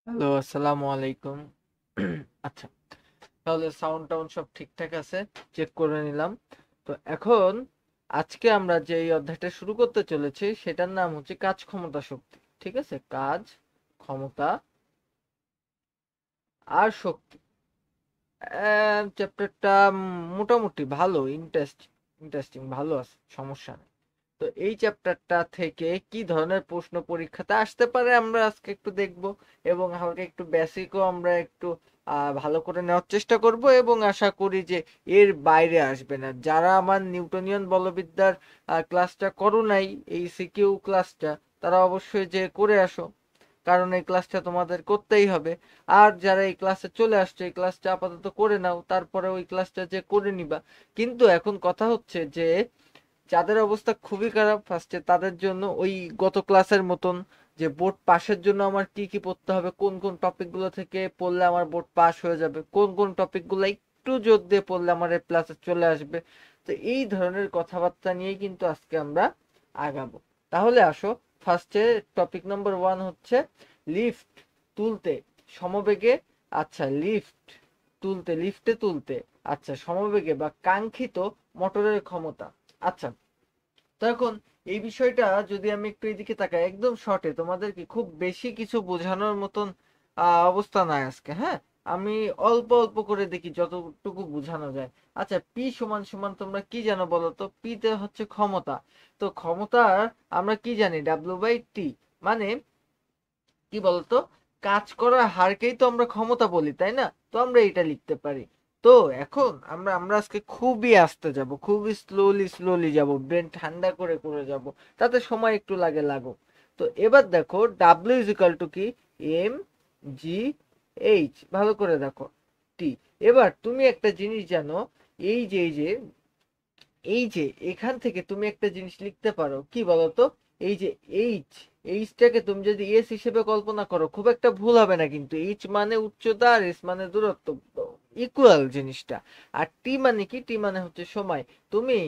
Hello, আসসালামু আলাইকুম। আচ্ছা, তাহলে সাউন্ড টাউন সব ঠিকঠাক আছে, চেক করে নিলাম। তো এখন আজকে আমরা যে এই অধ্যায়টা শুরু করতে চলেছি সেটার নাম হচ্ছে কাজ ক্ষমতা শক্তি। ঠিক আছে, কাজ ক্ষমতা আর শক্তি। চ্যাপ্টারটা মোটামুটি ভালো, ইন্টারেস্টিং ভালো আছে, সমস্যা নেই। তো এই চ্যাপ্টারটা থেকে কি ধরনের প্রশ্ন পরীক্ষাতে আসতে পারে আমরা আজকে একটু দেখব, এবং হালকা একটু বেসিকও আমরা একটু ভালো করে নেওয়ার চেষ্টা করব, এবং আশা করি যে এর বাইরে আসবে না। যারা আমার নিউটনিয়ান বলবিদ্যার ক্লাসটা করো নাই, এই সিকিউ ক্লাসটা, তারা অবশ্যই যে করে আসো, কারণ এই ক্লাসটা তোমাদের করতেই হবে। আর যারা এই ক্লাসে চলে আসছে, এই ক্লাসটা আপাতত করে নাও, তারপরে ওই ক্লাসটা যে করে নিবা। কিন্তু এখন কথা হচ্ছে যে যাদের অবস্থা খুবই খারাপ ফার্স্টে, তাদের জন্য ওই গত ক্লাসের মতন যে বোর্ড পাসের জন্য আমার কি কি পড়তে হবে, কোন কোন টপিকগুলো থেকে পড়লে আমার বোর্ড পাস হয়ে যাবে, কোন কোন টপিকগুলো একটু জোর দিয়ে পড়লে আমার এ প্লাসে চলে আসবে। তো এই ধরনের কথাবার্তা নিয়েই কিন্তু আজকে আমরা আগাবো। তাহলে আসো, ফার্স্টে টপিক নম্বর 1 হচ্ছে লিফট তুলতে সমবেগে। আচ্ছা, লিফটে তুলতে, আচ্ছা, সমবেগে বা কাঙ্ক্ষিত মোটরের ক্ষমতা। আচ্ছা, তো এখন এই বিষয়টা যদি আমি একটু এদিকে তাকাই, একদম শর্টে তোমাদেরকে খুব বেশি কিছু বোঝানোর মতন অবস্থা নাই আজকে। হ্যাঁ, আমি অল্প অল্প করে দেখি যতটুকু বোঝানো যায়। আচ্ছা, পি সমান সমান তোমরা কি জানো বলো তো? পি তে হচ্ছে ক্ষমতা। তো ক্ষমতার আমরা কি জানি? W/T। মানে কি বলতো, কাজ করার হারকেই তো আমরা ক্ষমতা বলি, তাই না? তো আমরা এটা লিখতে পারি। তো এখন আমরা আমরা আজকে খুবই আস্তে যাব, খুবই স্লোলি যাব, ব্রেন ঠান্ডা করে করে যাব, তাতে সময় একটু লাগে লাগুক। তো এবার দেখো, ডাব্লিউ ইজ ইকাল টু কি? এম জি এইচ। ভালো করে দেখো, টি। এবার তুমি একটা জিনিস জানো, এই যে এখান থেকে তুমি একটা জিনিস লিখতে পারো, কি বলতো? এই যে এইচ, এইচটাকে তুমি যদি এস হিসেবে কল্পনা করো, খুব একটা ভুল হবে না কিন্তু। এইচ মানে উচ্চতা আর এস মানে দূরত্ব, ইকুয়াল জিনিসটা। আর টি মানে কি? টি মানে হচ্ছে সময়। তুমি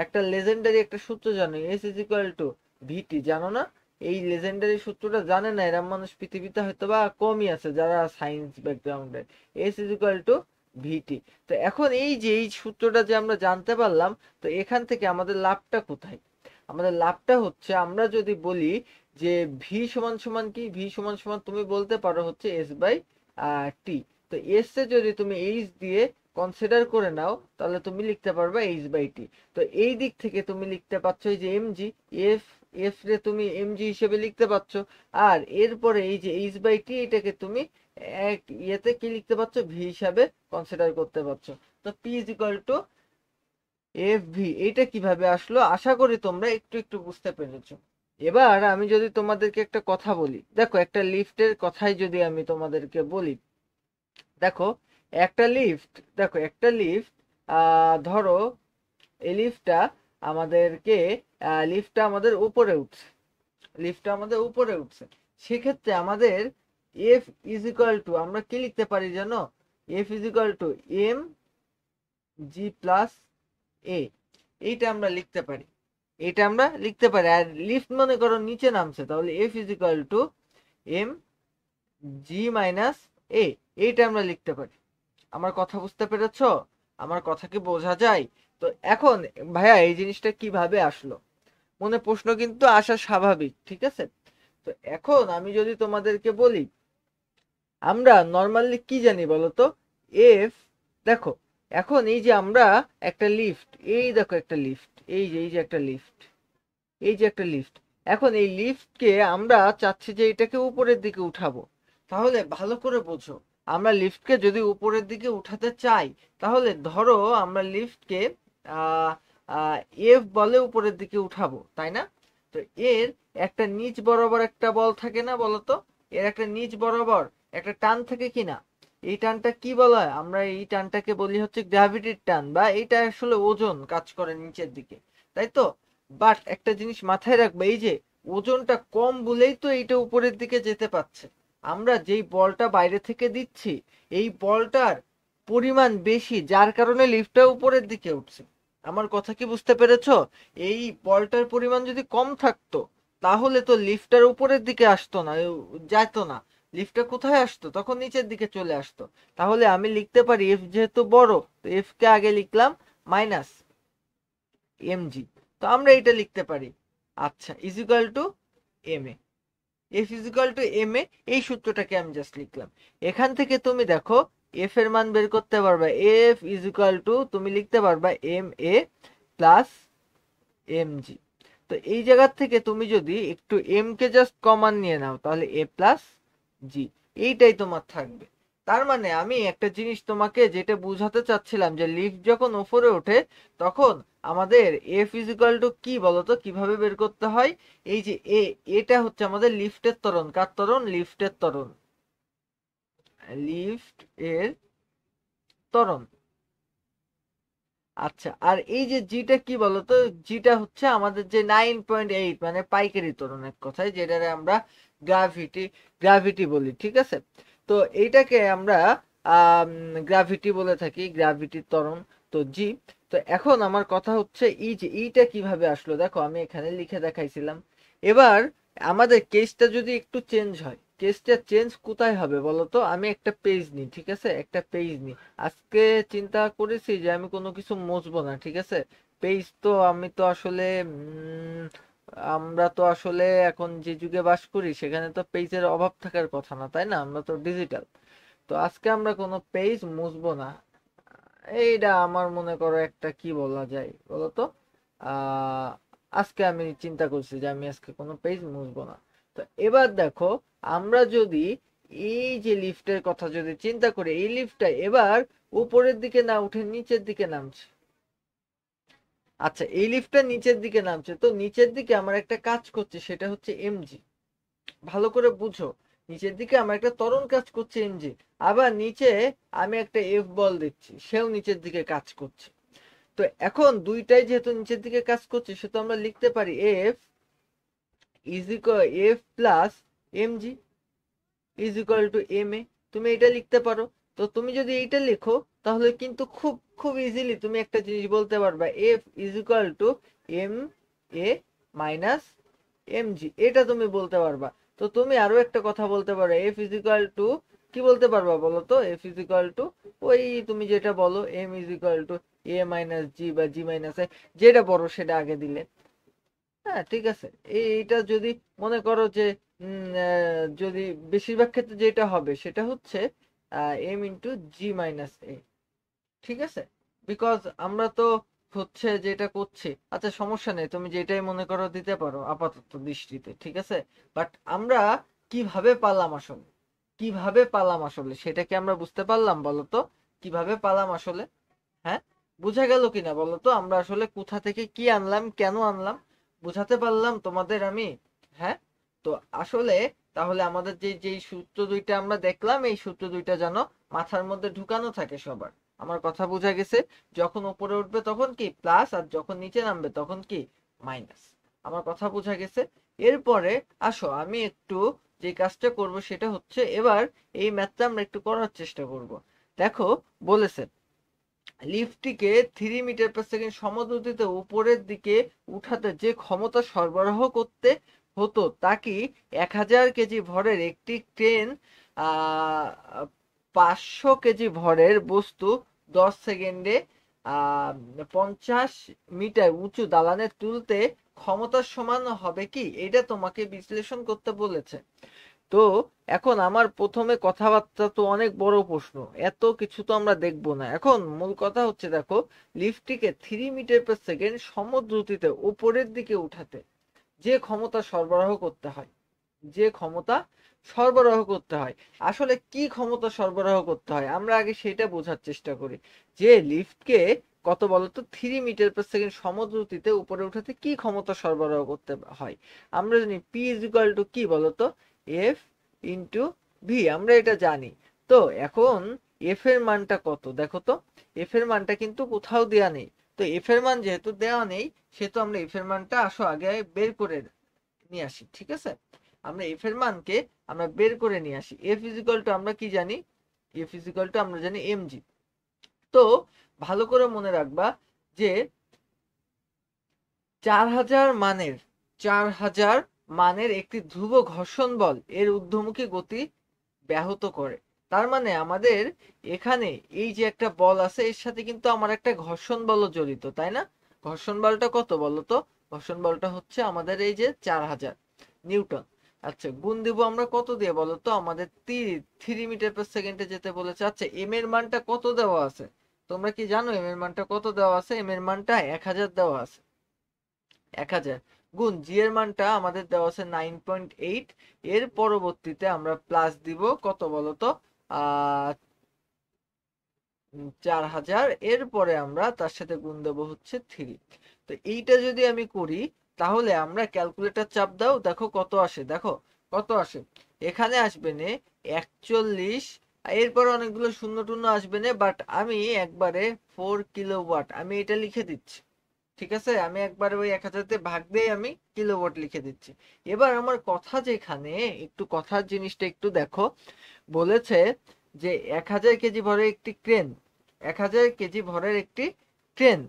একটা লেজেন্ডারি একটা সূত্র জানো, এস ইজ ইকুয়াল টু ভিটি, জানো না? এই লেজেন্ডারি সূত্রটা জানে না এরম মানুষ পৃথিবীতে হয়তো বা কমই আছে যারা সায়েন্স ব্যাকগ্রাউন্ডের। এস ইজ ইকুয়াল টু ভিটি। তো এখন এই যে এই সূত্রটা যে আমরা জানতে পারলাম, তো এখান থেকে আমাদের লাভটা কোথায়? আমাদের লাভটা হচ্ছে, আমরা যদি বলি যে ভি সমান সমান কি? ভি সমান সমান তুমি বলতে পারো হচ্ছে এস বাই টি। তো এস এ যদি তুমি এইচ দিয়ে কনসিডার করে নাও, তাহলে তুমি লিখতে পারবে এইচ বাই টি। তো এই দিক থেকে তুমি লিখতে পাচ্ছ এই যে এমজি, এফ, এফ রে তুমি এমজি হিসেবে লিখতে পাচ্ছ। আর এরপরে এই যে এইচ বাই টি, এটাকে তুমি এক ইয়েতে কি লিখতে পাচ্ছ? ভি হিসাবে কনসিডার করতে পারছো। তো P is equal two F V. এইটা কিভাবে আসলো আশা করি তোমরা একটু একটু বুঝতে পেরেছো। এবার আমি যদি তোমাদেরকে একটা কথা বলি, দেখো একটা লিফটের কথাই যদি আমি তোমাদেরকে বলি, দেখো একটা লিফট ধরো এই লিফটটা আমাদের উপরে উঠছে, সেক্ষেত্রে আমাদের এফ ইজ ইকুয়াল টু, আমরা কি লিখতে পারি জানো? F is equal to M G plus A. এইটা আমরা লিখতে পারি, আর লিফট মনে করো নিচে নামছে, তাহলে F is equal to M G minus A. এইটা আমরা লিখতে পারি। আমার কথা বুঝতে পেরেছো? আমার কথা কি বোঝা যায়? তো এখন ভাইয়া এই জিনিসটা কিভাবে আসলো, মনে প্রশ্ন কিন্তু আসা স্বাভাবিক, ঠিক আছে? তো এখন আমি যদি তোমাদেরকে বলি, আমরা নর্মালি কি জানি বলতো? এফ, দেখো, এখন এই যে আমরা একটা লিফট, এই দেখো একটা লিফট, এই যে একটা লিফট, এখন এই লিফটকে আমরা চাচ্ছি যে এটাকে উপরের দিকে উঠাবো। তাহলে ভালো করে বোঝো, আমরা লিফটকে যদি উপরের দিকে উঠাতে চাই, তাহলে ধরো আমরা লিফটকে আহ এফ বলে উপরের দিকে উঠাবো, তাই না? তো এর একটা নিচ বরাবর একটা বল থাকে না বলতো? এর একটা নিচ বরাবর একটা টান থাকে কিনা? এই টানটা কি বলা হয়? আমরা এই টানটাকে বলি হচ্ছে গ্র্যাভিটির টান, বা এইটা আসলে ওজন কাজ করে নিচের দিকে, তাই তো? বাট একটা জিনিস মাথায় রাখবে, এই যে ওজনটা কম বলেই তো এইটা উপরের দিকে যেতে পারছে। আমরা যেই বলটা বাইরে থেকে দিচ্ছি, এই বলটার পরিমাণ বেশি, যার কারণে লিফটটা উপরের দিকে উঠছে। আমার কথা কি বুঝতে পেরেছো? এই বলটার পরিমাণ যদি কম থাকতো, তাহলে তো লিফটার উপরের দিকে আসতো না, যেত না। লিফটটা কোথায় আসতো, তখন নিচের দিকে চলে আসতো। তাহলে আমি লিখতে পারি এফ যেহেতু বড়, তো এফ কে আগে লিখলাম মাইনাস এমজি। তো আমরা এটা লিখতে পারি, আচ্ছা, is equal to M A. F is equal to M A, এই সূত্রটাকে আমি জাস্ট লিখলাম। এখান থেকে তুমি দেখো এফ এর মান বের করতে পারবা, এফ ইজ ইকুয়াল টু তুমি লিখতে পারবা M A plus M g. তো এই জায়গা থেকে তুমি যদি একটু এম কে জাস্ট কমন নিয়ে নাও, তাহলে এ প্লাস জি, এইটাই তোমার থাকবে। তার মানে আমি একটা জিনিস তোমাকে যেটা বুঝাতে চাচ্ছিলাম, যে লিফট যখন উপরে ওঠে তখন আমাদের এফ ইজ ইকুয়াল টু কি বলতো, কিভাবে বের করতে হয়। এই যে এটা হচ্ছে আমাদের লিফটের ত্বরণ। কার ত্বরণ? লিফটের ত্বরণ, লিফট এর ত্বরণ। আচ্ছা, আর এই যে জিটা কি বলতো, জিটা হচ্ছে আমাদের যে 9.8, মানে পাইকারি ত্বরণ এক কথায়, যেটারে আমরা গ্রাভিটি গ্রাভিটি বলি, ঠিক আছে। তো এইটাকে আমরা গ্রাভিটি বলে থাকি, গ্রাভিটির ত্বরণ। তো জি, তো এখন আমার কথা হচ্ছে এই যে এইটা কিভাবে আসলো, দেখো আমি এখানে লিখে দেখাইছিলাম। এবার আমাদের কেসটা যদি একটু চেঞ্জ হয়, কেসটা চেঞ্জ কোথায় হবে বলতো, আমি একটা পেজ নিই, ঠিক আছে, একটা পেজ নিই। আজকে চিন্তা করেছি যে আমি কোনো কিছু মুছবো না, ঠিক আছে। পেজ তো আমি তো আসলে আমরা তো আসলে এখন যে যুগে বাস করি সেখানে তো পেজের অভাব থাকার কথা না, তাই না? আমরা তো ডিজিটাল। তো আজকে আমরা কোনো পেজ মুছবো না। এইটা আমার মনে করো একটা কি বলা যায় বলতো, আহ আজকে আমি চিন্তা করছি যে আমি আজকে কোনো পেজ মুছবো না। তো এবার দেখো, আমরা যদি এই যে লিফটের কথা যদি চিন্তা করি, এই লিফটটা এবার উপরের দিকে না উঠে নিচের দিকে নামছে। আচ্ছা, এই লিফটটা নিচের দিকে নামছে, তো নিচের দিকে আমার একটা কাজ করছে, সেটা হচ্ছে এমজি। ভালো করে বুঝো, নিচের দিকে আমার একটা ত্বরণ কাজ করছে এমজি। আবার নিচে আমি একটা এফ বল দিচ্ছি, সেও নিচের দিকে কাজ করছে। তো এখন দুইটাই যেহেতু নিচের দিকে কাজ করছে, সেহেতু আমরা লিখতে পারি F is equal F plus M G is equal to M A. তুমি এটা লিখতে পারো। তো তুমি যদি এইটা লিখো, তাহলে কিন্তু খুব খুব ইজিলি তুমি একটা জিনিস বলতে পারবা, F is equal to M a minus m g, এটা তুমি বলতে পারবা। তো তুমি আরো একটা কথা বলতে পারো, এফ ইজ ইকুয়াল টু কি বলতে পারবা বলো তো, এফ ইজ ইকুয়াল টু ওই তুমি যেটা বলো, M is equal to A minus G বা জি মাইনাস এ, যেটা বড় সেটা আগে দিলে। হ্যাঁ, ঠিক আছে। এইটা যদি মনে করো যে যদি বেশিরভাগ ক্ষেত্রে যেটা হবে সেটা হচ্ছে এম ইন্টু জি মাইনাস এ, ঠিক আছে। বিকজ আমরা তো হচ্ছে যেটা করছি, আচ্ছা সমস্যা নেই, তুমি যেটাই মনে করো দিতে পারো আপাতত দৃষ্টিতে, ঠিক আছে। বাট আমরা কিভাবে পালাম আসলে, কিভাবে পালাম আসলে সেটা কি আমরা বুঝতে পারলাম বলো তো, কিভাবে পালাম আসলে? হ্যাঁ, বুঝা গেল কিনা বলো তো, আমরা আসলে কোথা থেকে কি আনলাম, কেন আনলাম, বুঝাতে পারলাম তোমাদের আমি? হ্যাঁ। তো আসলে তাহলে আমাদের যে যেই সূত্র দুইটা আমরা দেখলাম, এই সূত্র দুইটা যেন মাথার মধ্যে ঢুকানো থাকে সবার। আমার কথা বোঝা গেছে? যখন উপরে উঠবে তখন কি প্লাস, আর যখন নিচে নামবে তখন কি মাইনাস। আমার কথা বোঝা গেছে? এরপরে আসো আমি একটু যে কাজটা করব সেটা হচ্ছে, এবার এই ম্যাথটা আমরা একটু করার চেষ্টা করব। দেখো, বলেছে লিফটটিকে 3 মিটার পার সেকেন্ড সমদ্রুতিতে উপরের দিকে উঠাতে যে ক্ষমতা সরবরাহ করতে হতো তা কি 1000 কেজি ভরের একটি ক্রেন 500 কেজি ভরের বস্তু 10 সেকেন্ডে 50 মিটার উঁচু দালানে তুলতে ক্ষমতার সমান হবে কি, এটা তোমাকে বিশ্লেষণ করতে বলেছে। তো এখন আমার প্রথমে কথাবার্তা তো অনেক বড় প্রশ্ন, এত কিছু তো আমরা দেখবো না। এখন মূল কথা হচ্ছে, দেখো লিফটটিকে 3 মিটার পার সেকেন্ড সমদ্রুতিতে উপরের দিকে উঠাতে যে ক্ষমতা সরবরাহ করতে হয়, যে ক্ষমতা সরবরাহ করতে হয়, আসলে কি ক্ষমতা সরবরাহ করতে হয় আমরা আগে সেটা বোঝার চেষ্টা করি। যে লিফটকে কত বলতো, 3 মিটার পার সেকেন্ড সমদ্রুতিতে উপরে উঠাতে কি ক্ষমতা সরবরাহ করতে হয়। আমরা জানি পি ইজ ইকুয়াল টু কি বলতো, এফ ইন্টু ভি, আমরা এটা জানি। তো এখন এফ এর মানটা কত দেখো তো, এফ এর মানটা কিন্তু কোথাও দেয়া নেই। তো এফ এর মান যেহেতু দেওয়া নেই, সেহেতু আমরা এফ এর মানটা আসো আগে বের করে নিয়ে আসি, ঠিক আছে। আমরা এফ এর মানকে আমরা বের করে নিয়ে আসি। এফ ইজ ইকুয়াল টু আমরা কি জানি, এফ ইজ ইকুয়াল টু আমরা জানি এম জি। তো ভালো করে মনে রাখবা যে 4000 মানের একটি ধ্রুব ঘর্ষণ বল এর ঊর্ধ্বমুখী গতি ব্যাহত করে। তার মানে আমাদের এখানে এই যে একটা বল আছে এর সাথে কিন্তু আমার একটা ঘর্ষণ বলও জড়িত, তাই না? ঘর্ষণ বলটা কত বলতো? ঘর্ষণ বলটা হচ্ছে আমাদের এই যে 4000 নিউটন। আচ্ছা, গুণ দিব আমরা কত দিয়ে বলতো? আমাদের 3 মিটার পার সেকেন্ডে যেতে বলেছে। আচ্ছা, এম এর মানটা কত দেওয়া আছে? তোমরা কি জানো এম এর মানটা কত দেওয়া আছে? এম এর মানটা 1000 দেওয়া আছে। 1000 গুণ জি এর মানটা আমাদের দেওয়া আছে 9.8। এর পরবর্তীতে আমরা প্লাস দিব কত বলতো? আহ 4000। এরপরে আমরা তার সাথে গুণ দেবো হচ্ছে 3। তো এইটা যদি আমি করি তাহলে আমরা ক্যালকুলেটর চাপ দাও, দেখো কত আসে, দেখো কত আসে। এখানে আসবে নে 41। এরপর অনেকগুলো শূন্য টূন্য আসবে না, বাট আমি একবারে 4 কিলোওয়াট আমি এটা লিখে দিচ্ছি। ঠিক আছে, আমি একবারে ওই 1000 ভাগ দিয়ে আমি কিলোওয়াট লিখে দিচ্ছি। এবার আমার কথা যেখানে, একটু কথার জিনিসটা একটু দেখো। বলেছে যে 1000 কেজি ভরের একটি ক্রেন, 1000 কেজি ভরের একটি ক্রেন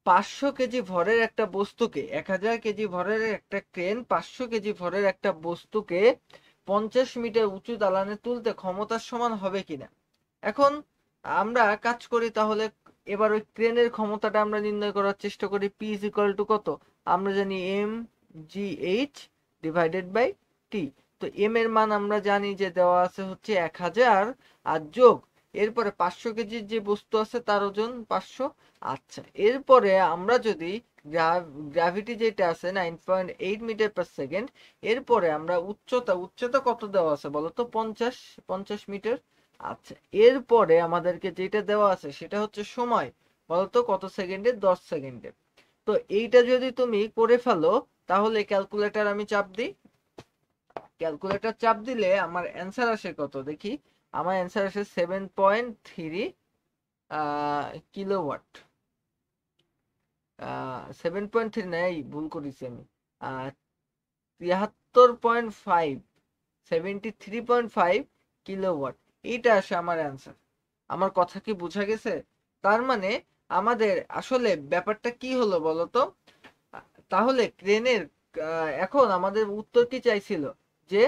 500 কেজি ভরের একটা বস্তুকে, 1000 কেজি ভরের একটা ক্রেন 500 কেজি ভরের একটা বস্তুকে 50 মিটার উঁচু দালানে তুলতে ক্ষমতার সমান হবে কিনা। এখন আমরা কাজ করি তাহলে। এবার ওই ক্রেনের ক্ষমতাটা আমরা নির্ণয় করার চেষ্টা করি। পি ইজ ইকুয়াল টু কত? আমরা জানি M G H divided by T. তো এম এর মান আমরা জানি যে দেওয়া আছে হচ্ছে 1000 আর যোগ এরপরে 500 কেজির যে বস্তু আছে তার ওজন 500। আচ্ছা, এরপরে আমরা যদি গ্র্যাভিটি যেটা আছে 9.8 মিটার পার সেকেন্ড, এরপরে আমরা উচ্চতা, উচ্চতা কত দেওয়া আছে বলতো? 50 মিটার। আচ্ছা, এরপরে আমাদেরকে যেটা দেওয়া আছে সেটা হচ্ছে সময়, বলতো কত সেকেন্ডে? 10 সেকেন্ডে। তো এইটা যদি তুমি করে ফেলো তাহলে ক্যালকুলেটর আমি চাপ দিই, ক্যালকুলেটর চাপ দিলে আমার অ্যান্সার আসে কত দেখি। আমার অ্যান্সার আসে 7.3 কিলোওয়াট। 7.3 না, এই ভুল করেছি আমি। 73.5, 73.5 কিলোওয়াট। এইটা আসে আমার অ্যান্সার। আমার কথা কি বোঝা গেছে? তার মানে আমাদের আসলে ব্যাপারটা কি হলো বলতো? তাহলে ক্রেনের এখন আমাদের উত্তর কি চাইছিল? যে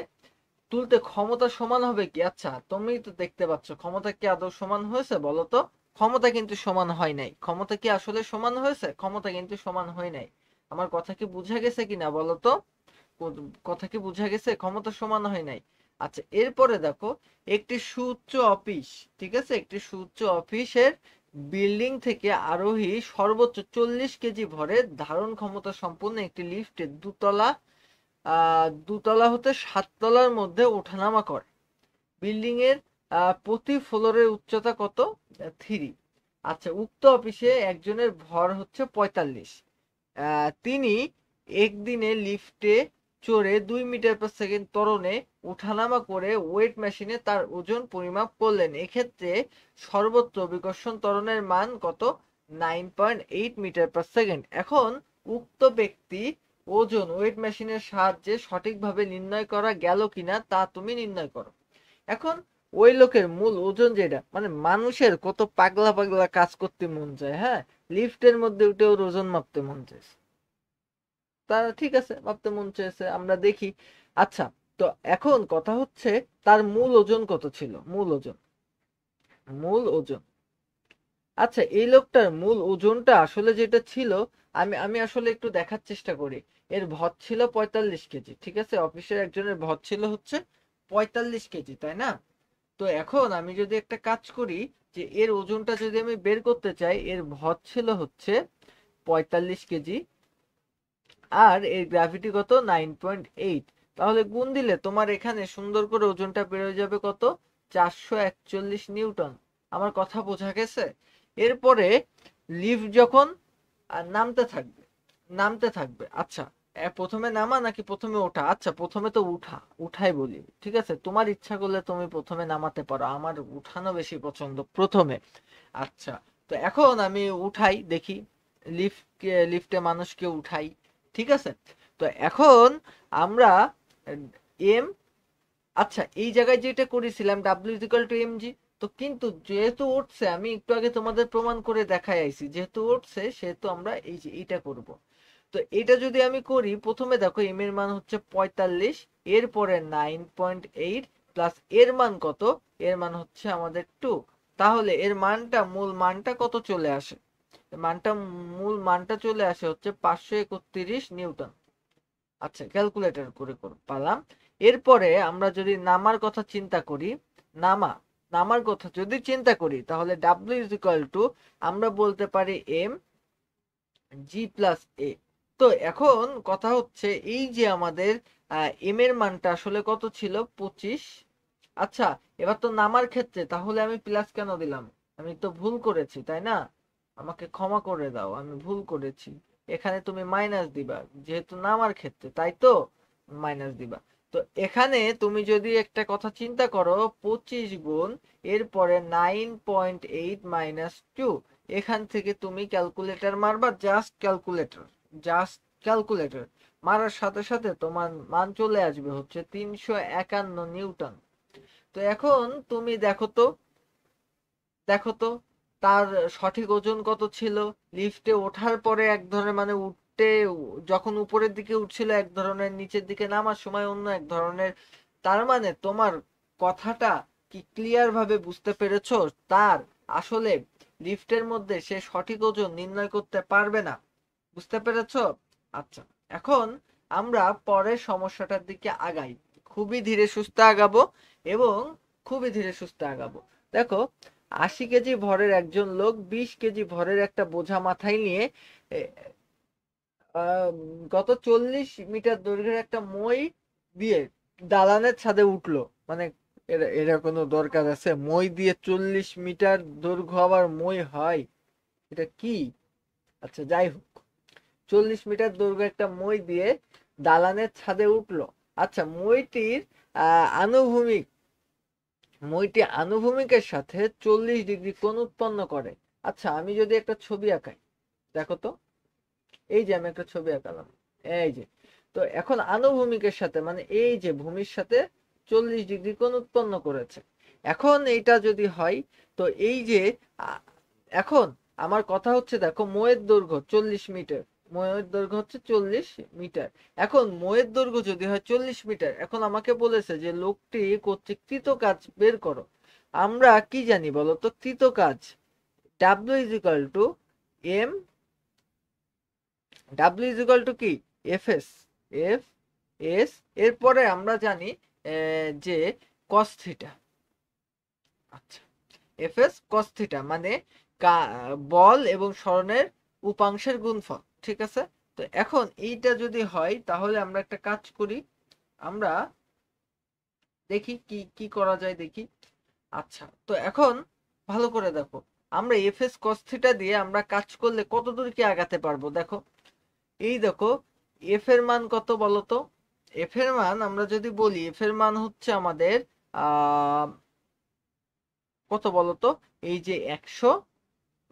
তুলতে ক্ষমতা সমান হবে কি? আচ্ছা, তুমি তো দেখতে পাচ্ছ ক্ষমতা কি আদৌ সমান হয়েছে বলতো? ক্ষমতা কিন্তু সমান হয় নাই। ক্ষমতা কি আসলে সমান হয়েছে? ক্ষমতা কিন্তু সমান হয় নাই। আমার কথা কি বোঝা গেছে কিনা বলতো? কথা কি বোঝা গেছে? ক্ষমতা সমান হয় নাই। আচ্ছা, এরপরে দেখো একটি সুউচ্চ অফিস, ঠিক আছে, একটি সুউচ্চ অফিসের বিল্ডিং থেকে আরোহী সর্বোচ্চ 40 কেজি ভরের ধারণ ক্ষমতা সম্পন্ন একটি লিফটে দোতলা হতে 7 তলার মধ্যে ওঠানামা করে। বিল্ডিং এর প্রতি ফ্লোরের উচ্চতা কত? 3। আচ্ছা, উক্ত অফিসে একজনের ভর হচ্ছে 45। তিনি একদিনে লিফটে চড়ে 2 মিটার পার সেকেন্ড ত্বরণে ওঠানামা করে ওয়েট মেশিনে তার ওজন পরিমাপ করলেন। এক্ষেত্রে সর্বোচ্চ অভিকর্ষণ ত্বরণের মান কত? 9.8 মিটার পার সেকেন্ড। এখন উক্ত ব্যক্তি ওজন ওয়েট মেশিনের সাহায্যে সঠিকভাবে নির্ণয় করা গেল কিনা তা তুমি নির্ণয় করো। এখন ওই লোকের মূল ওজন যেটা, মানে মানুষের কত পাগলা পাগলা কাজ করতে মন চায়, হ্যাঁ, লিফটের মধ্যে উঠে ওর ওজন মাপতে মন চায়। তা ঠিক আছে, মাপতে মন চেয়েছে, আমরা দেখি। আচ্ছা, তো এখন কথা হচ্ছে তার মূল ওজন কত ছিল? মূল ওজন, মূল ওজন। আচ্ছা, এই লোকটার মূল ওজনটা আসলে যেটা ছিল, আমি আমি আসলে একটু দেখার চেষ্টা করি। এর ভর ছিল 45 কেজি, ঠিক আছে, অফিসের একজনের ভর ছিল হচ্ছে 45 কেজি, তাই না? তো এখন আমি যদি একটা কাজ করি যে এর ওজনটা যদি আমি বের করতে চাই, এর ভর ছিল হচ্ছে 45 কেজি আর এর গ্র্যাভিটি কত? 9.8। তাহলে গুণ দিলে তোমার এখানে সুন্দর করে ওজনটা বের হয়ে যাবে কত? 441 নিউটন। আমার কথা বোঝা গেছে? এরপরে লিফট যখন নামতে থাকবে, নামতে থাকবে, আচ্ছা, প্রথমে নামা নাকি প্রথমে ওঠা? আচ্ছা, প্রথমে তো উঠাই বলি, ঠিক আছে, তোমার ইচ্ছা করলে তুমি প্রথমে নামাতে পারো, আমার উঠানো বেশি পছন্দ প্রথমে। আচ্ছা, তো এখন আমি উঠাই দেখি, লিফটে মানুষকে উঠাই, ঠিক আছে। তো এখন আমরা এম, আচ্ছা, এই জায়গায় যেটা করেছিলাম W equal to M g. তো কিন্তু যেহেতু উঠছে, আমি একটু আগে তোমাদের প্রমাণ করে দেখাই আইছি, যেহেতু উঠছে সেহেতু আমরা এই যে এইটা করব। তো এটা যদি আমি করি, প্রথমে দেখো এম এর মান হচ্ছে 45, এরপরে 9.8 প্লাস এর মান কত, এর মান হচ্ছে আমাদের 2। তাহলে এর মানটা, মূল মানটা কত চলে আসে, মূল মানটা চলে আসে হচ্ছে 531 নিউটন। আচ্ছা, ক্যালকুলেটর করে পালাম। এরপরে আমরা যদি নামার কথা চিন্তা করি, নামার কথা যদি চিন্তা করি, তাহলে ডাব্লিউ ইজ ইকুয়াল টু আমরা বলতে পারি এম জি প্লাস এ। তো এখন কথা হচ্ছে এই যে আমাদের এম এর মানটা আসলে কত ছিল, 25। আচ্ছা, এবার তো নামার ক্ষেত্রে তাহলে আমি প্লাস কেন দিলাম, আমি তো ভুল করেছি তাই না, আমাকে ক্ষমা করে দাও, আমি ভুল করেছি। এখানে তুমি মাইনাস দিবা, যেহেতু নামার ক্ষেত্রে, তাই তো মাইনাস দিবা। তো এখানে তুমি যদি একটা কথা চিন্তা করো, 25 গুণ এরপরে 9.8 মাইনাস 2, এখান থেকে তুমি ক্যালকুলেটর মারবা, জাস্ট ক্যালকুলেটর মারার সাথে সাথে তোমার মান চলে আসবে হচ্ছে 351 নিউটন। তো এখন তুমি দেখো তো তার সঠিক ওজন কত ছিল। লিফটে ওঠার পরে এক ধরনের, মানে উঠতে যখন উপরের দিকে উঠছিল এক ধরনের, নিচের দিকে নামার সময় অন্য এক ধরনের। তার মানে তোমার কথাটা কি ক্লিয়ার ভাবে বুঝতে পেরেছো? তার আসলে লিফটের মধ্যে সে সঠিক ওজন নির্ণয় করতে পারবে না, বুঝতে পেরেছো? আচ্ছা, এখন আমরা পরের সমস্যাটার দিকে আগাই। খুবই ধীরে সুস্থে আগাবো এবং খুবই ধীরে সুস্থে আগাবো। দেখো, 80 কেজি ভরের একজন লোক 20 কেজি ভরের একটা বোঝা মাথায় নিয়ে গত 40 মিটার দৈর্ঘ্যের একটা মই দিয়ে দালানের ছাদে উঠলো। মানে এরা কোনো দরকার আছে, মই দিয়ে 40 মিটার দৈর্ঘ্য আবার মই হয়, এটা কি? আচ্ছা, যাই হোক, 40 মিটার দৈর্ঘ্য একটা মই দিয়ে দালানের ছাদে উঠলো। আচ্ছা, আনুভূমিক মইটি আনুভূমিকের সাথে 40 ডিগ্রি কোণ উৎপন্ন করে। আচ্ছা, আমি যদি একটা ছবি আঁকাই, দেখো তো, এই যে আমি একটা ছবি আঁকালাম, এই যে। তো এখন আনুভূমিকের সাথে, মানে এই যে ভূমির সাথে 40 ডিগ্রি কোণ উৎপন্ন করেছে। এখন এইটা যদি হয়, তো এই যে এখন আমার কথা হচ্ছে, দেখো ময়ের দৈর্ঘ্য 40 মিটার, ময়ের দৈর্ঘ্য হচ্ছে 40 মিটার। এখন ময়ের দৈর্ঘ্য যদি হয় 40 মিটার, এখন আমাকে বলেছে যে লোকটি কর্তৃক কৃত কাজ বের করো। আমরা কি জানি বলতো, কৃত কাজ W is equal to m, W is equal to কি, এফ এস, এরপরে আমরা জানি যে কস থিটা। আচ্ছা, এফ এস কস থিটা মানে বল এবং স্মরণের উপাংশের গুণফল, ঠিক আছে? তো এখন এইটা যদি হয়, তাহলে আমরা একটা কাজ করি, আমরা দেখি কি কি করা যায়, দেখি। আচ্ছা, তো এখন ভালো করে দেখো, আমরা এফ এস কস থিটা দিয়ে আমরা কাজ করলে কত দূর কি আগাতে পারবো। দেখো, এই দেখো, এফ এর মান কত বলতো, এফ এর মান আমরা যদি বলি, এফ এর মান হচ্ছে আমাদের কত বলতো, এই যে 100,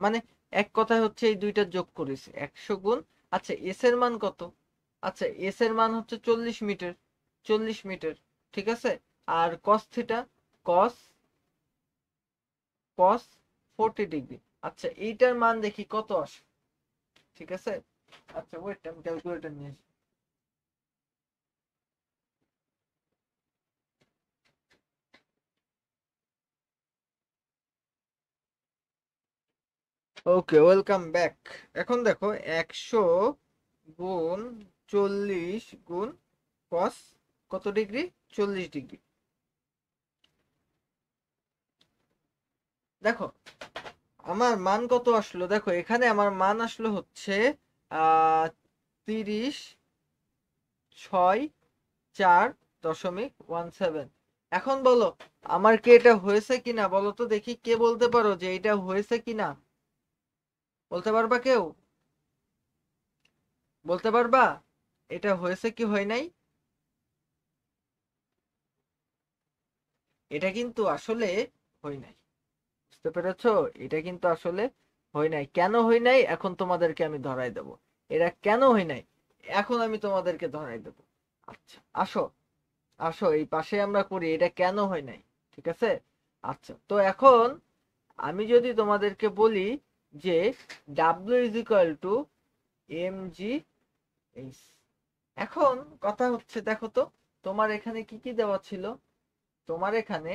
মানে এক কথায় হচ্ছে এই দুইটা যোগ করেছি, 100 গুণ। আচ্ছা, এস এর মান কত, আচ্ছা এস এর মান হচ্ছে 40 মিটার, 40 মিটার, ঠিক আছে। আর কস থিটা, কস কস 40 ডিগ্রি। আচ্ছা, এইটার মান দেখি কত আসে, ঠিক আছে। আচ্ছা, ওয়েট, আমি ক্যালকুলেটর নিয়ে আসি। ওকে, ওয়েলকাম ব্যাক। এখন দেখো, 100 গুণ 40 গুণ কস কত ডিগ্রি, 40 ডিগ্রি। দেখো আমার মান কত আসলো, দেখো এখানে আমার মান আসলো হচ্ছে 30.6417। এখন বলো, আমার কি এটা হয়েছে কিনা বলো তো দেখি, কে বলতে পারো যে এটা হয়েছে কিনা, বলতে পারবা কেউ, বলতে পারবা এটা হয়েছে কি হয় নাই? এটা কিন্তু আসলে হয় নাই, বুঝতে পেরেছো? এটা কিন্তু আসলে হয় নাই। কেন হয় নাই এখন তোমাদেরকে আমি ধরাই দেব, এটা কেন হয় নাই এখন আমি তোমাদেরকে ধরাই দেব। আচ্ছা, আসো আসো এই পাশে আমরা করি, এটা কেন হয় নাই, ঠিক আছে। আচ্ছা, তো এখন আমি যদি তোমাদেরকে বলি যে W is equal to M G h, এখন কথা হচ্ছে, দেখো তো তোমার এখানে কি কি দেওয়া ছিল, তোমার এখানে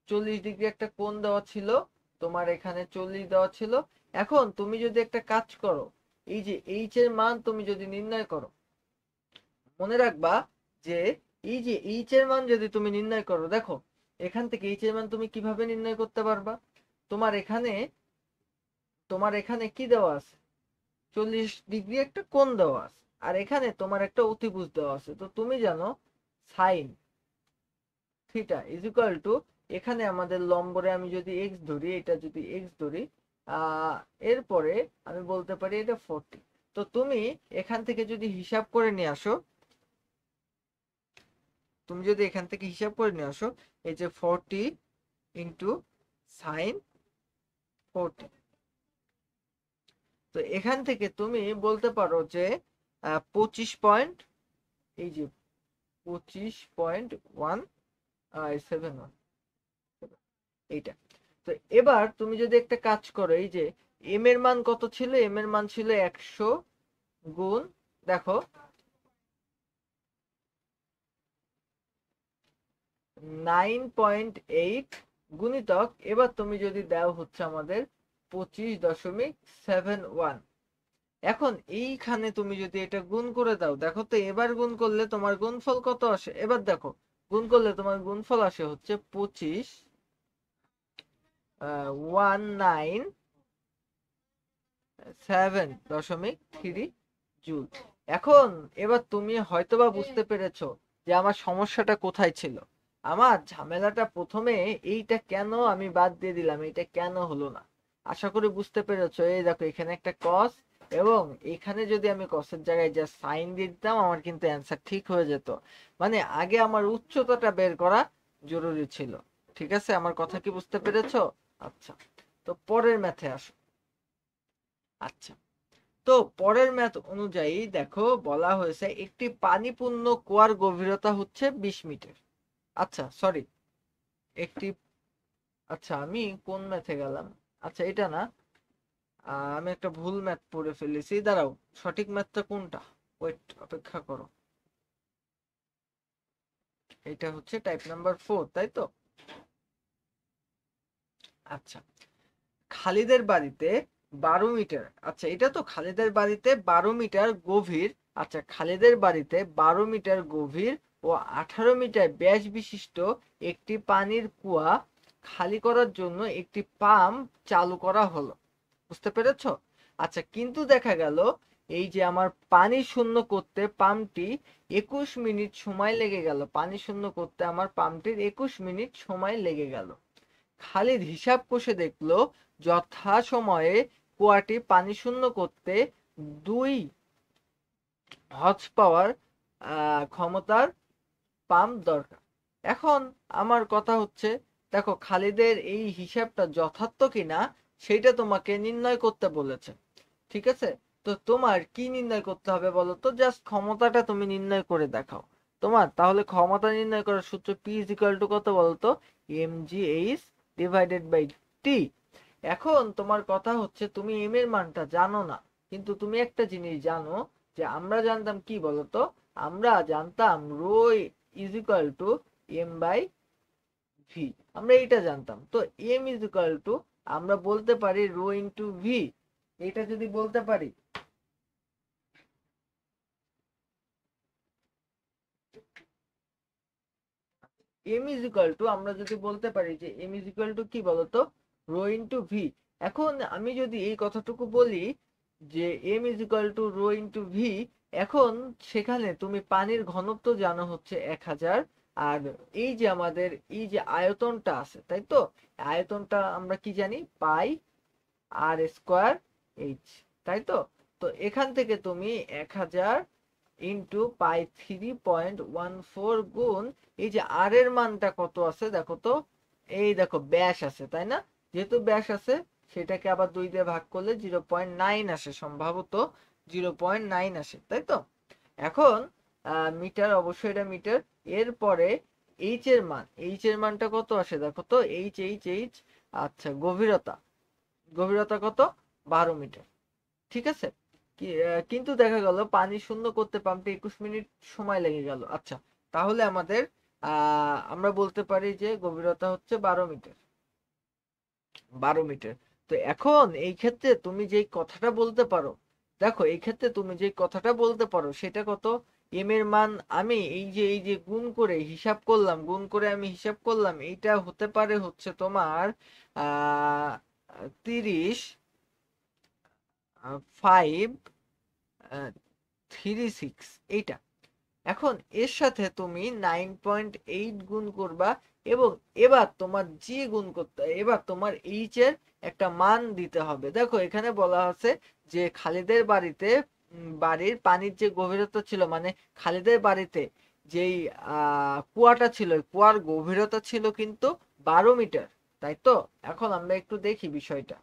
40 ডিগ্রি একটা কোণ দেওয়া ছিল, তোমার এখানে 40 দেওয়া ছিল। এখন তুমি যদি একটা কাজ করো, এই যে এইচ এর মান তুমি যদি নির্ণয় করো, মনে রাখবা যে এই যে এইচ এর মান যদি তুমি নির্ণয় করো, দেখো এখান থেকে এইচ এর মান তুমি কিভাবে নির্ণয় করতে পারবা। তোমার এখানে তোমার এখানে কি দেওয়া আছে, 40 ডিগ্রি একটা কোণ দেওয়া আছে, আর এখানে তোমার একটা অতিভুজ দেওয়া আছে। তো তুমি জানো sine theta is equal two, এখানে আমাদের লম্বরে আমি যদি এক্স ধরি, এটা যদি এক্স ধরি, এরপরে আমি বলতে পারি এটা 40। তো তুমি এখান থেকে যদি হিসাব করে নিয়ে আসো, তুমি যদি এখান থেকে হিসাব করে নিয়ে আসো, এই যে 40 ইন্টু সাইন 40, তো এখান থেকে তুমি বলতে পারো যে 25 পয়েন্ট, এই যে 25.171 এইটা। তো এবার তুমি যদি একটা কাজ করো, এই যে এম এর মান কত ছিল, এম এর মান ছিল 100 গুণ, দেখো 9.8 গুণিতক, এবার তুমি যদি দাও হচ্ছে আমাদের 25.71। এখন এইখানে তুমি যদি এটা গুণ করে দাও, দেখো তো এবার গুণ করলে তোমার গুণফল কত আসে, এবার দেখো গুণ করলে তোমার গুণফল আসে হচ্ছে 25,197.3 জুল। এখন এবার তুমি হয়তোবা বুঝতে পেরেছো যে আমার সমস্যাটা কোথায় ছিল। আমার ঝামেলাটা প্রথমে এইটা কেন আমি বাদ দিয়ে দিলাম, এইটা কেন হলো না, আশা করি বুঝতে পেরেছো। এই দেখো এখানে একটা কস, এবং এখানে যদি আমি কসের জায়গায় যা সাইন দিয়ে দিতাম, আমার কিন্তু অ্যান্সার ঠিক হয়ে যেত। মানে আগে আমার উচ্চতাটা বের করা জরুরি ছিল। ঠিক আছে, আমার কথা কি বুঝতে পেরেছো? আচ্ছা, তো পরের ম্যাথে আসো। আচ্ছা, তো পরের ম্যাথ অনুযায়ী দেখো বলা হয়েছে একটি পানিপূর্ণ কুয়ার গভীরতা হচ্ছে 20 মিটার। আচ্ছা সরি, একটি, আচ্ছা আমি কোন ম্যাথে গেলাম, আচ্ছা এটা না, আমি একটা ভুল ম্যাথ পড়ে ফেলেছি, দাঁড়াও সঠিক ম্যাথটা কোনটা, ওয়েট অপেক্ষা করো। এটা হচ্ছে টাইপ নাম্বার 4, তাই তো? আচ্ছা, খালিদের বাড়িতে 12 মিটার, আচ্ছা এটা তো খালিদের বাড়িতে 12 মিটার গভীর, আচ্ছা খালিদের বাড়িতে 12 মিটার গভীর ও 18 মিটার ব্যাস বিশিষ্ট একটি পানির কুয়া খালি করার জন্য একটি পাম্প চালু করা হলো। বুঝতে পেরেছ? আচ্ছা, কিন্তু দেখা গেল এই যে আমার পানি শূন্য করতে পাম্পটি 21 মিনিট সময় লেগে গেল, পানি শূন্য করতে আমার পাম্পটির 21 মিনিট সময় লেগে গেল। খালিদ হিসাব কষে দেখলো যথাসময়ে কুয়াটি পানি শূন্য করতে 2 হর্স পাওয়ার ক্ষমতার পাম্প দরকার। এখন আমার কথা হচ্ছে, দেখো খালিদের এই হিসাবটা যথার্থ কিনা সেটা তোমাকে নির্ণয় করতে বলেছে। ঠিক আছে, তো তোমার কি নির্ণয় করতে হবে বলো তো, জাস্ট ক্ষমতাটা তুমি নির্ণয় করে দেখাও। তোমার তাহলে ক্ষমতা নির্ণয় করার সূত্র পি ইজ ইকুয়াল টু কত বলো তো, M G H divided by T. এখন তোমার কথা হচ্ছে তুমি এম এর মানটা জানো না, কিন্তু তুমি একটা জিনিস জানো, যে আমরা জানতাম কি বলতো, আমরা জানতাম rho is equal to m by v, আমরা এইটা জানতাম। তো এম ইজ ইকুয়াল টু আমরা বলতে পারি রো ইন্টু ভি, এটা যদি বলতে পারি, এম ইজ ইকুয়াল টু আমরা যদি বলতে পারি যে এম ইজ ইকুয়াল টু কি বলতো, রো ইন্টু ভি। এখন আমি যদি এই কথাটুকু বলি যে m is equal to rho into v, এখন সেখানে তুমি পানির ঘনত্ব জানো হচ্ছে 1000, আর এই যে আমাদের এই যে আয়তনটা আছে, তাই তো, আয়তনটা আমরা কি জানি, পাই আর স্কোয়ার এইচ, তাই তো। তো এখান থেকে তুমি 1000 ইন্টু পাই 3.14 গুণ, এই যে আর এর মানটা কত আছে দেখো তো, এই দেখো ব্যাস আছে তাই না, যেহেতু ব্যাস আছে সেটাকে আবার 2 দিয়ে ভাগ করলে 0.9 আসে, সম্ভবত 0.9 আসে, তাই তো। এখন মিটার, অবশ্যই এটা মিটার। এরপরে এইচ এর মান, এইচ এর মানটা কত আসে দেখো তো, এইচ এইচ এইচ, আচ্ছা গভীরতা, গভীরতা কত, 12 মিটার। ঠিক আছে, কিন্তু দেখা গেল পানি শূন্য করতে পাম্পে 21 মিনিট সময় লেগে গেল। আচ্ছা, তাহলে আমাদের আমরা বলতে পারি যে গভীরতা হচ্ছে 12 মিটার। 12 মিটার। তো এখন এই ক্ষেত্রে তুমি যেই কথাটা বলতে পারো, দেখো এই ক্ষেত্রে তুমি যেই কথাটা বলতে পারো সেটা কত, এম এর মান আমি এই যে গুণ করে হিসাব করলাম, গুণ করে আমি হিসাব করলাম, এইটা হতে পারে হচ্ছে তোমার 30, 536 এইটা। এখন এর সাথে তুমি 9.8 গুণ করবা, এবং এবার তোমার জি গুণ করতে, এবার তোমার এইচ এর একটা মান দিতে হবে। দেখো এখানে বলা আছে যে খালিদের বাড়িতে বাড়ির পানির যে গভীরতা ছিল, মানে খালিদের বাড়িতে যেই কুয়াটা ছিল, কুয়ার গভীরতা ছিল কিন্তু 12 মিটার, তাই তো? এখন আমরা একটু দেখি বিষয়টা,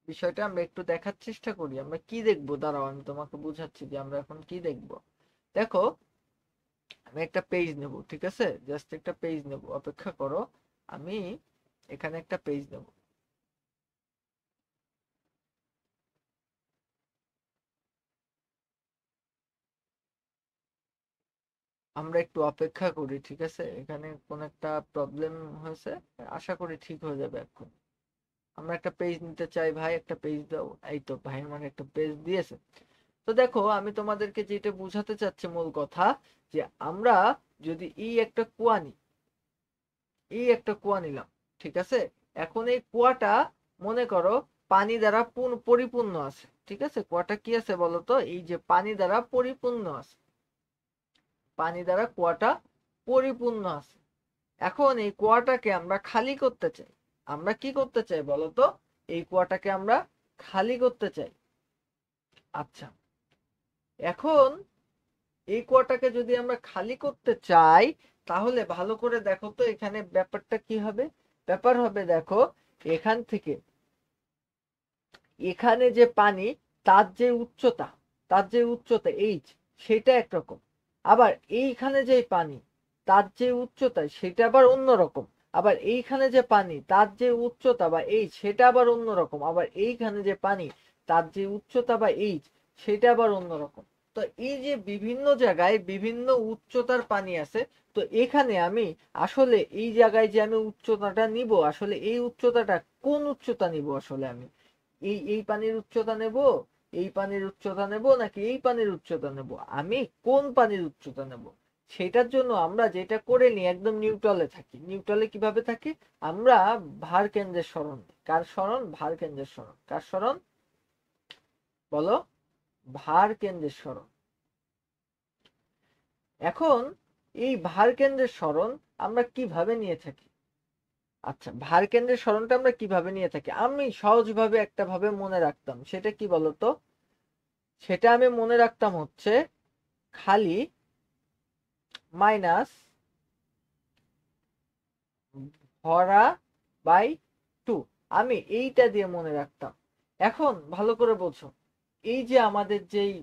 বিষয়টা আমরা একটু দেখার চেষ্টা করি। আমরা কি দেখবো, দাঁড়াও আমি তোমাকে বুঝাচ্ছি যে আমরা এখন কি দেখবো। দেখো আমি একটা পেজ নেব, ঠিক আছে, জাস্ট একটা পেজ নেব, অপেক্ষা করো। আমি এখানে একটা পেজ নেব। আমরা একটু অপেক্ষা করি, ঠিক আছে, এখানে কোন একটা প্রবলেম হয়েছে, আশা করি ঠিক হয়ে যাবে এখন। আমরা একটা পেজ নিতে চাই, ভাই একটা পেজ দাও। এই তো ভাই মানে একটা পেজ দিয়েছে। তো দেখো আমি তোমাদেরকে যেটা বুঝাতে চাচ্ছি মূল কথা, যে আমরা যদি একটা কুয়া নিই, একটা কুয়া নিলাম, ঠিক আছে। এখন এই কুয়াটা মনে করো পানি দ্বারা পরিপূর্ণ আছে, ঠিক আছে। কুয়াটা কি আছে বলতো, এই যে পানি দ্বারা পরিপূর্ণ আছে, পানি দ্বারা কুয়াটা পরিপূর্ণ আছে। এখন এই কুয়াটাকে আমরা খালি করতে চাই। আমরা কি করতে চাই বলতো, এই কুয়াটাকে আমরা খালি করতে চাই। আচ্ছা, এখন এই কুয়াটাকে যদি আমরা খালি করতে চাই, তাহলে ভালো করে দেখো তো এখানে ব্যাপারটা কি হবে। ব্যাপার হবে দেখো, এখান থেকে এখানে যে পানি, তার যে উচ্চতা, তার যে উচ্চতা এইচ, সেটা একরকম। আবার এইখানে যে পানি, তার যে উচ্চতা সেটা আবার অন্যরকম। আবার এইখানে যে পানি, তার যে উচ্চতা বা এইচ সেটা আবার অন্যরকম। আবার এইখানে যে পানি, তার যে উচ্চতা বা এইচ সেটা আবার অন্যরকম। তো এই যে বিভিন্ন জায়গায় বিভিন্ন উচ্চতার পানি আছে, তো এখানে আমি আসলে এই জায়গায় যে আমি উচ্চতাটা নিব, আসলে এই উচ্চতাটা কোন উচ্চতা নিব, আসলে আমি এই পানির উচ্চতা নেব, এই পানির উচ্চতা নেব, নাকি এই পানির উচ্চতা নেব, আমি কোন পানির উচ্চতা নেব, সেটার জন্য আমরা যেটা করে নিই, একদম নিউট্রালে থাকি। নিউট্রালে কিভাবে থাকি, আমরা ভার কেন্দ্রের সরণ, কার সরণ, ভার কেন্দ্রের সরণ, কার সরণ বলো, ভার কেন্দ্রের সরণ। এখন এই ভার কেন্দ্রের সরণ আমরা কিভাবে নিয়ে থাকি, আচ্ছা ভার কেন্দ্রের সরণটা আমরা কিভাবে নিয়ে থাকি, আমি সহজভাবে একটা ভাবে মনে রাখতাম, সেটা কি বলতো, সেটা আমি মনে রাখতাম হচ্ছে খালি মাইনাস ভরা বাই 2, আমি এইটা দিয়ে মনে রাখতাম। এখন ভালো করে বলছো, এই যে আমাদের যেই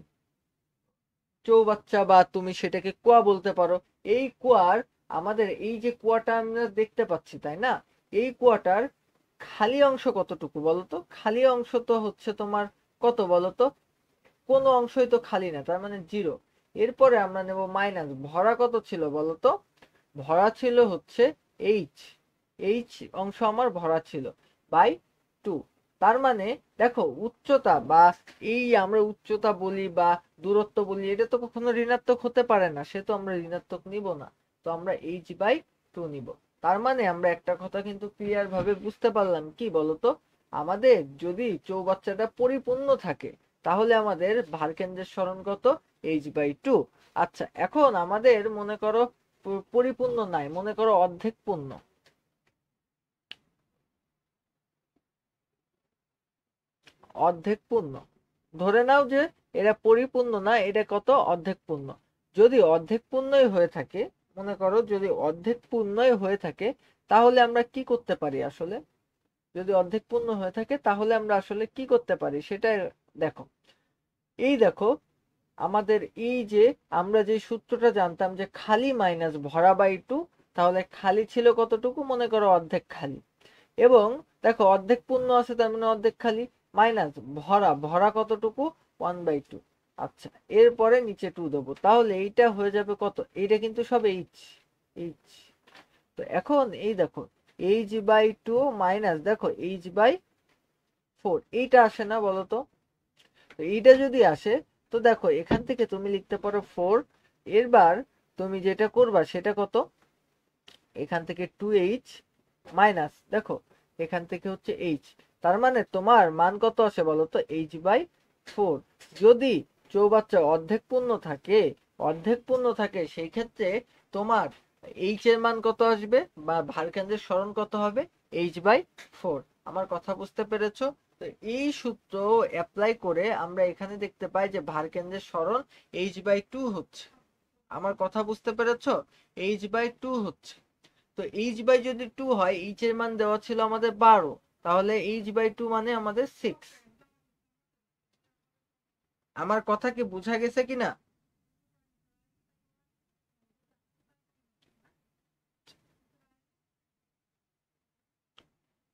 চৌবাচ্চা বা তুমি সেটাকে কুয়া বলতে পারো, এই কুয়ার, আমাদের এই যে কুয়াটা আমরা দেখতে পাচ্ছি তাই না, এই কুয়াটার খালি অংশ কতটুকু বলতো, খালি অংশ তো হচ্ছে তোমার কত বলতো, কোনো অংশই তো খালি না, তার মানে 0। এরপরে আমরা নেব মাইনাস ভরা, কত ছিল বলতো, ভরা ছিল হচ্ছে এইচ, এইচ অংশ আমার ভরা ছিল, বাই 2। তার মানে দেখো উচ্চতা বা এই আমরা উচ্চতা বলি বা দূরত্ব বলি, এটা তো কখনো ঋণাত্মক হতে পারে না, সে তো আমরা ঋণাত্মক নিব না। তো আমরা এইচ বাই 2 নিব। তার মানে আমরা একটা কথা কিন্তু ক্লিয়ার ভাবে বুঝতে পারলাম, কি বলতো, আমাদের যদি চৌবাচ্চাটা পরিপূর্ণ থাকে, তাহলে আমাদের ভারকেন্দ্রের সরণ কত, h/2। আচ্ছা এখন আমাদের মনে করো পরিপূর্ণ নাই, মনে করো অর্ধেক পূর্ণ, অর্ধেক পূর্ণ, ধরে নাও যে এটা পরিপূর্ণ না, এটা কত, অর্ধেক পূর্ণ। যদি অর্ধেক পূর্ণই হয়ে থাকে, মনে করো যদি অর্ধেক পূর্ণই হয়ে থাকে, তাহলে আমরা কি করতে পারি আসলে, যদি অর্ধেক পূর্ণ হয়ে থাকে তাহলে আমরা আসলে কি করতে পারি সেটা দেখো। এই দেখো আমাদের এই যে আমরা যে সূত্রটা জানতাম যে খালি মাইনাস ভরা বাই 2, তাহলে খালি ছিল কতটুকু, মনে করো অর্ধেক খালি, এবং দেখো অর্ধেক পূর্ণ আছে তার মানে অর্ধেক খালি, মাইনাস ভরা, ভরা কতটুকু, 1/2। আচ্ছা এরপরে নিচে 2 দেবো, তাহলে এইটা হয়ে যাবে কত, এইটা কিন্তু সব এইচ, এইচ তো এখন এই দেখো h/2 মাইনাস দেখো h/4 এইটা আসে না বলো তো? তো এইটা যদি আসে তো দেখো এখান থেকে তুমি লিখতে পারো 4। এরবার তুমি যেটা করবা সেটা কত, এখান থেকে 2h মাইনাস দেখো এখান থেকে হচ্ছে h, তার মানে তোমার মান কত আসে বলো তো h/4। যদি চৌবাচ্চা অর্ধেক পূর্ণ থাকে সেই ক্ষেত্রে তোমার h এর মান কত আসবে বা ভারকেন্দ্রের সরণ কত হবে, h/4। আমার কথা বুঝতে পেরেছো? তো এই সূত্র অ্যাপ্লাই করে আমরা এখানে দেখতে পাই যে ভারকেন্দ্রের সরণ h/2 হচ্ছে। আমার কথা বুঝতে পেরেছো? h/2 হচ্ছে। তো h/2 হয়, h এর মান দেওয়া ছিল আমাদের 12, তাহলে h/2 মানে আমাদের 6। আমার কথা কি বোঝা গেছে কিনা?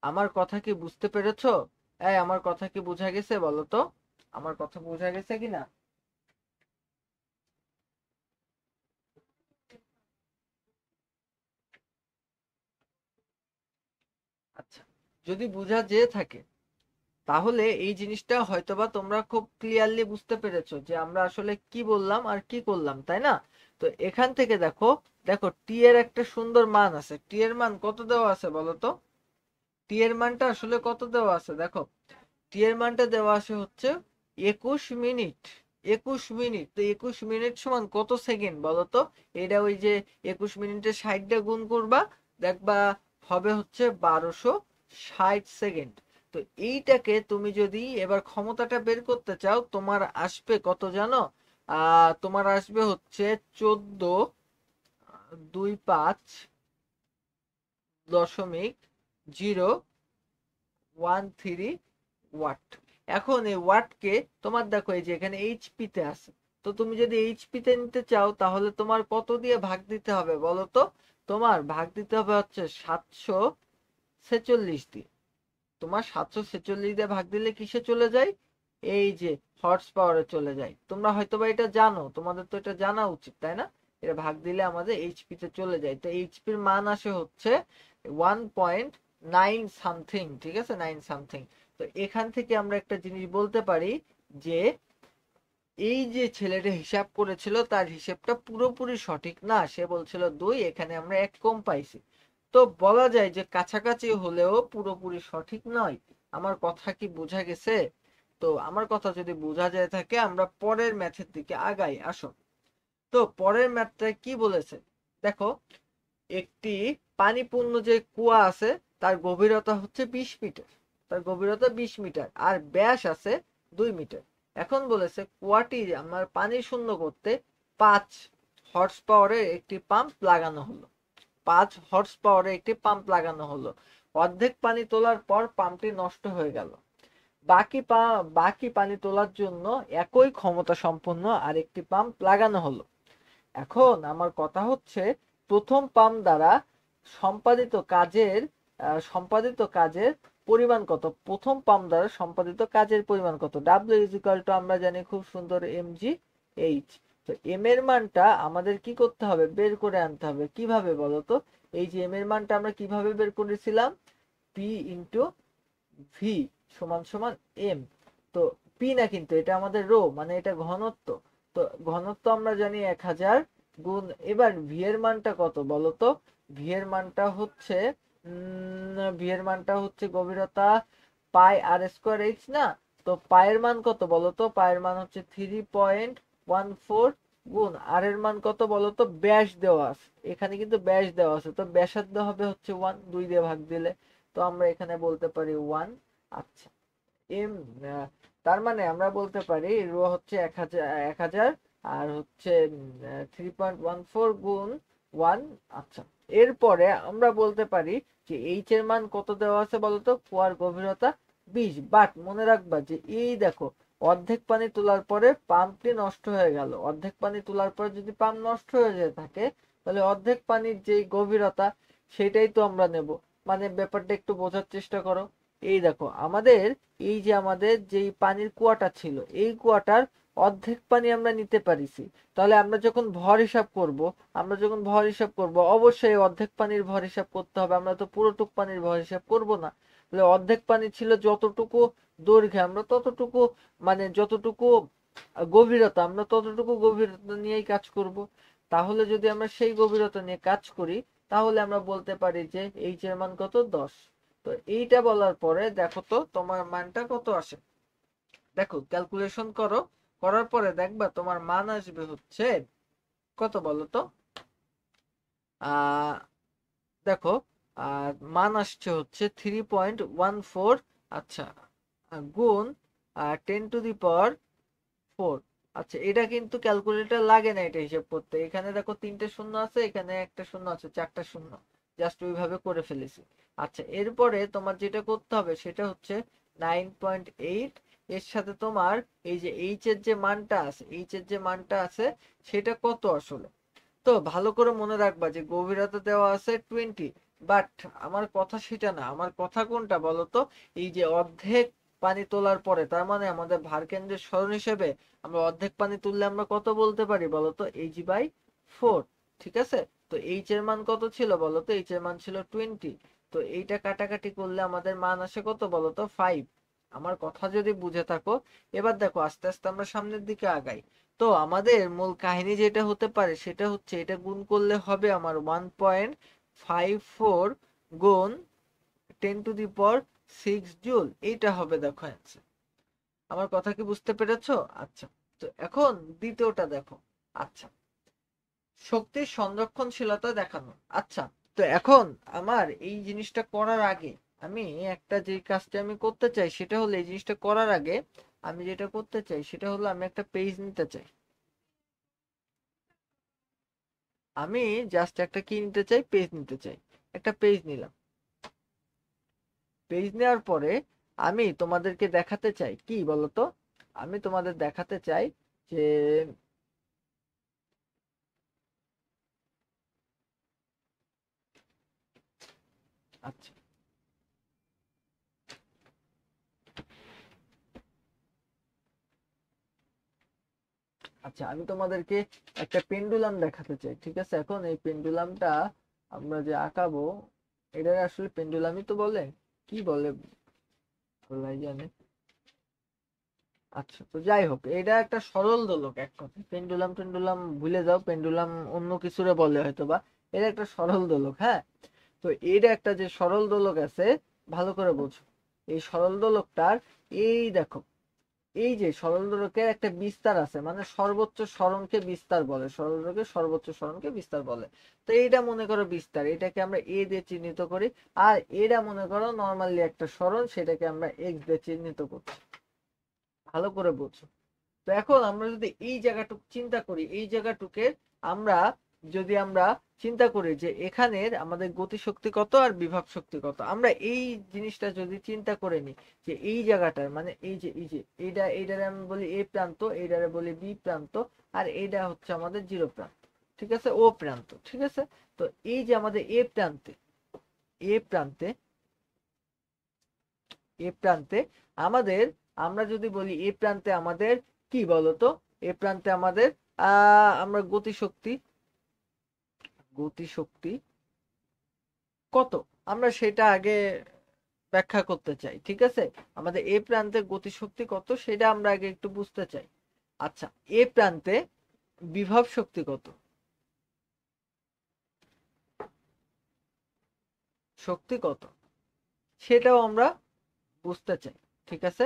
আমার কথা কি বুঝতে পেরেছো? আমার কথা কি বোঝা গেছে বলো তো? আমার কথা বোঝা গেছে কিনা? আচ্ছা, যদি বোঝা যেয়ে থাকে তাহলে এই জিনিসটা হয়তোবা তোমরা খুব ক্লিয়ারলি বুঝতে পেরেছো যে আমরা আসলে কি বললাম আর কি করলাম, তাই না? তো এখান থেকে দেখো, দেখো টি এর একটা সুন্দর মান আছে। টি এর মান কত দেওয়া আছে বলো তো? টি এর মানটা আসলে কত দেওয়া আছে দেখো, টি এর মানটা দেওয়া আছে হচ্ছে 21 মিনিট। 21 মিনিট, তো 21 মিনিট সমান কত সেকেন্ড বলো তো? এটা ওই যে 21 মিনিটে 60 গুণ করবা, দেখবা হবে হচ্ছে 1260 সেকেন্ড। তো এইটাকে তুমি যদি এবার ক্ষমতাটা বের করতে চাও, তোমার আসবে কত জানো? তোমার আসবে হচ্ছে 14.013 ওয়াট। এখন এই ওয়াটকে তোমার দেখো এই যে এখানে এইচপি তে আছে, তো তুমি যদি এইচপি তে নিতে চাও তাহলে তোমার কত দিয়ে ভাগ দিতে হবে বলো তো? তোমার ভাগ দিতে হবে হচ্ছে 746 দিয়ে। তোমার 746 দিয়ে ভাগ দিলে কিসে চলে যায়? এই যে হর্স পাওয়ারে চলে যায়। তোমরা হয়তোবা এটা জানো, তোমাদের তো এটা জানা উচিত তাই না? এটা ভাগ দিলে আমাদের এইচপি তে চলে যায়। তো এইচপির মান আসে হচ্ছে 1.9 সামথিং, ঠিক আছে, 9 সামথিং। তো এখান থেকে আমরা একটা জিনিস বলতে পারি যে এই যে ছেলেটা হিসাব করেছিল তার হিসেবটা পুরোপুরি সঠিক না, সে বলছিল 2, এখানে আমরা 1 কম পাইছি। তো বলা যায় যে কাছাকাছি হলেও পুরোপুরি সঠিক নয়। আমার কথা কি বোঝা গেছে? তো আমার কথা যদি বোঝা যায় থাকে আমরা পরের ম্যাথের দিকে আগাই, আসো। তো পরের ম্যাথটায় কি বলেছে দেখো, একটি পানিপূর্ণ যে কুয়া আছে তার গভীরতা হচ্ছে 20 মিটার, তার গভীরতা 20 মিটার আর ব্যাস আছে 2 মিটার। এখন বলেছে কুয়াটি আমার পানি শূন্য করতে 5 হর্স পাওয়ারের একটি পাম্প লাগানো হলো। 5 হর্স পাওয়ারের একটি পাম্প লাগানো হলো। অর্ধেক পানি তোলার পর পাম্পটি নষ্ট হয়ে গেল। বাকি পানি তোলার জন্য একই ক্ষমতা সম্পন্ন আরেকটি পাম্প লাগানো হলো। এখন আমার কথা হচ্ছে প্রথম পাম্প দ্বারা সম্পাদিত কাজের পরিমাণ কত? প্রথম পাম্প দ্বারা সম্পাদিত কাজের পরিমাণ কত? ডাব্লিউ ইজ ইকুয়াল টু আমরা জানি খুব সুন্দর এমজি এইচ। তো এম এর মানটা আমাদের কি করতে হবে? বের করে আনতে হবে। কিভাবে বলো তো? এই যে এম এর মানটা আমরা কিভাবে বের করেছিলাম? পি ইন্টু ভি সমান সমান এম। তো পি না, কিন্তু এটা আমাদের রো, মানে এটা ঘনত্ব। তো ঘনত্ব আমরা জানি 1000 গুণ, এবার ভি এর মানটা কত বলতো? ভি এর মানটা হচ্ছে গভীরতা পাই আর স্কোয়ার এইচ না? তো পায়ের মান কত বলতো? পায়ের মান হচ্ছে 3.14 গুণ আর এর মান কত বলতো? ব্যাস দেওয়া আছে, এখানে কিন্তু ব্যাস দেওয়া আছে, তো ব্যাসার্ধ হবে হচ্ছে 1, 2 দিয়ে ভাগ দিলে। তো আমরা এখানে বলতে পারি 1। আচ্ছা, এম তার মানে আমরা বলতে পারি রো হচ্ছে 1000 আর হচ্ছে 3.14 গুণ 1। আচ্ছা, এরপরে আমরা বলতে পারি যে এইচ এর মান কত দেওয়া আছে বলতো? কুয়ার গভীরতা 20। বাট মনে রাখবা যে এই দেখো অর্ধেক পানি তোলার পরে পাম্পটি নষ্ট হয়ে গেল। অর্ধেক পানি তোলার পরে যদি পাম্প নষ্ট হয়ে যেতে থাকে তাহলে অর্ধেক পানির যে গভীরতা সেটাই তো আমরা নেব। মানে ব্যাপারটা একটু বোঝার চেষ্টা করো। এই দেখো আমাদের এই যে আমাদের যেই পানির কুয়াটা ছিল, এই কুয়াটার অর্ধেক পানি আমরা নিতে পারিছি। তাহলে আমরা যখন ভর হিসাব করব অবশ্যই অর্ধেক পানির ভর হিসাব করতে হবে, আমরা তো পুরোটুক পানির ভর হিসাব করব না। তাহলে অর্ধেক পানি ছিল যতটুকু দৈর্ঘ্যে, আমরা ততটুকু মানে যতটুকু গভীরতা, আমরা ততটুকু গভীরতা নিয়েই কাজ করব। তাহলে যদি আমরা সেই গভীরতা নিয়ে কাজ করি, তাহলে আমরা বলতে পারি যে এইচ এর মান কত, 10। তো এইটা বলার পরে দেখো তো তোমার মানটা কত আসে। দেখো ক্যালকুলেশন করো, করার পরে দেখবা তোমার মান আসবে হচ্ছে কত বলো তো। আহ দেখো মান আসছে হচ্ছে 3.14। আচ্ছা, গুণ 10⁴। আচ্ছা, এটা কিন্তু ক্যালকুলেটর লাগে না এটা হিসেব করতে। এখানে দেখো 3টে শূন্য আছে, এখানে একটা শূন্য আছে, 4টা শূন্য, জাস্ট ওইভাবে করে ফেলেছি। আচ্ছা, এরপরে তোমার যেটা করতে হবে সেটা হচ্ছে 9.8, এর সাথে তোমার এই যে এইচ এর যে মানটা আছে সেটা কত আসলে। তো ভালো করে মনে রাখবা যে গভীরতা দেওয়া আছে 20, বাট আমার কথা সেটা না। আমার কথা কোনটা বলতো, এই যে অর্ধেক পানি তোলার পরে, তার মানে আমাদের ভারকেন্দ্রের সরণ হিসেবে আমরা অর্ধেক পানি তুললে আমরা কত বলতে পারি বলতো, H/4। ঠিক আছে, তো এইচ এর মান কত ছিল বলতো, এইচ এর মান ছিল 20। তো এইটা কাটাকাটি করলে আমাদের মান আসে কত বলতো, 5। আমার কথা যদি বুঝে থাকো, এবার দেখো আস্তে আস্তে আমরা সামনের দিকে আগাই। তো আমাদের মূল কাহিনী যেটা হতে পারে সেটা হচ্ছে এটা গুণ করলে হবে আমার 1.54 গুণ 10⁶ এইটা হবে, দেখো অ্যান্সার। আমার কথা কি বুঝতে পেরেছো? আচ্ছা, তো এখন দ্বিতীয়টা দেখো। আচ্ছা, শক্তির সংরক্ষণশীলতা দেখানো। আচ্ছা, তো এখন আমার এই জিনিসটা করার আগে আমি একটা যে কাজটা আমি করতে চাই সেটা হলো, এই জিনিসটা করার আগে আমি যেটা করতে চাই সেটা হলো আমি একটা পেজ নিতে চাই। আমি জাস্ট একটা কি নিতে চাই, পেজ নিতে চাই। একটা পেজ নিলাম। পেজ নেওয়ার পরে আমি তোমাদেরকে দেখাতে চাই কি বলতো, আমি তোমাদের দেখাতে চাই যে আচ্ছা, আচ্ছা আমি তোমাদেরকে একটা পেন্ডুলাম দেখাতে চাই। ঠিক আছে, এখন এই পেন্ডুলামটা আমরা যে আঁকাবো, এটা আসলে পেন্ডুলামই তো বলে, কি বলে আল্লাহ জানে। আচ্ছা, তো যাই হোক, এটা একটা সরল দোলক। এক কথা পেন্ডুলাম টেন্ডুলাম ভুলে যাও, পেন্ডুলাম অন্য কিছুরে বলে হয়তো বা। এটা একটা সরল দোলক, হ্যাঁ। তো এটা একটা যে সরল দোলক আছে, ভালো করে বোঝো। এই সরল দোলকটার এই দেখো, এই যে সরল দোলকের একটা বিস্তার আছে, মানে সর্বোচ্চ সরণকে বিস্তার বলে, সরল দোলকের সর্বোচ্চ সরণকে বিস্তার বলে। তো এইটা মনে করো বিস্তার, এটাকে আমরা এ দিয়ে চিহ্নিত করি। আর এটা মনে করো নর্মালি একটা সরণ, সেটাকে আমরা এক্স দিয়ে চিহ্নিত করছি। ভালো করে বোঝো। তো এখন আমরা যদি এই জায়গাটুকু চিন্তা করি, এই জায়গাটুকে আমরা যদি আমরা চিন্তা করি যে এখানের আমাদের গতিশক্তি কত আর বিভব শক্তি কত, আমরা এই জিনিসটা যদি চিন্তা করে নিই যে এই জায়গাটার মানে এই যে এইটারে আমি বলি এ প্রান্ত, এইটারে বলি বি প্রান্ত, আর এইটা হচ্ছে আমাদের জিরো প্রান্ত। ঠিক আছে, ও প্রান্ত। ঠিক আছে, তো এই যে আমাদের এ প্রান্তে এ প্রান্তে আমাদের, আমরা যদি বলি এ প্রান্তে আমাদের কি বলতো, এ প্রান্তে আমাদের আমরা গতিশক্তি গতিশক্তি কত, আমরা সেটা আগে ব্যাখ্যা করতে চাই। ঠিক আছে, আমাদের এ প্রান্তে গতিশক্তি কত সেটা আমরা আগে একটু বুঝতে চাই। আচ্ছা, এ প্রান্তে বিভব শক্তি কত, শক্তি কত, সেটাও আমরা বুঝতে চাই। ঠিক আছে,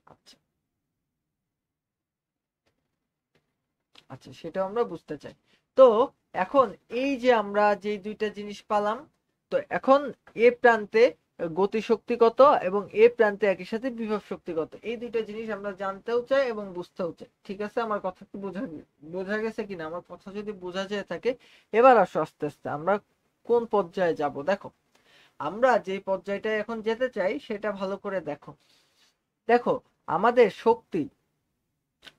আচ্ছা, আচ্ছা সেটাও আমরা বুঝতে চাই। তো এখন এই যে আমরা যে দুইটা জিনিস পালাম, তো এখন এ প্রান্তে গতিশক্তি কত এবং এ প্রান্তে একই সাথে বিভব শক্তি কত, এই দুইটা জিনিস আমরা জানতেও চাই এবং বুঝতেও চাই। ঠিক আছে, আমার কথা কি বোঝা গেছে কিনা? আমার কথা যদি বোঝা যায় থাকে, এবার আসো আস্তে আস্তে আমরা কোন পর্যায়ে যাব। দেখো, আমরা যে পর্যায়টায় এখন যেতে চাই সেটা ভালো করে দেখো। দেখো, আমাদের শক্তি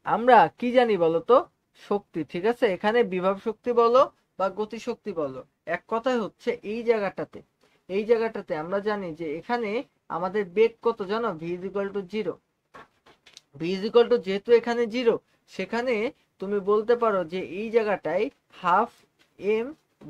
আমরা কি জানি বলতো, শক্তি। ঠিক আছে, এখানে বিভব শক্তি বলো বা গতি শক্তি বলো, এক কথায় হচ্ছে এই জায়গাটাতে আমরা জানি যে এখানে আমাদের বেগ কত জানো, V is equal two 0। V is equal two যেহেতু এখানে 0, সেখানে তুমি বলতে পারো যে এই জায়গাটায় হাফ এম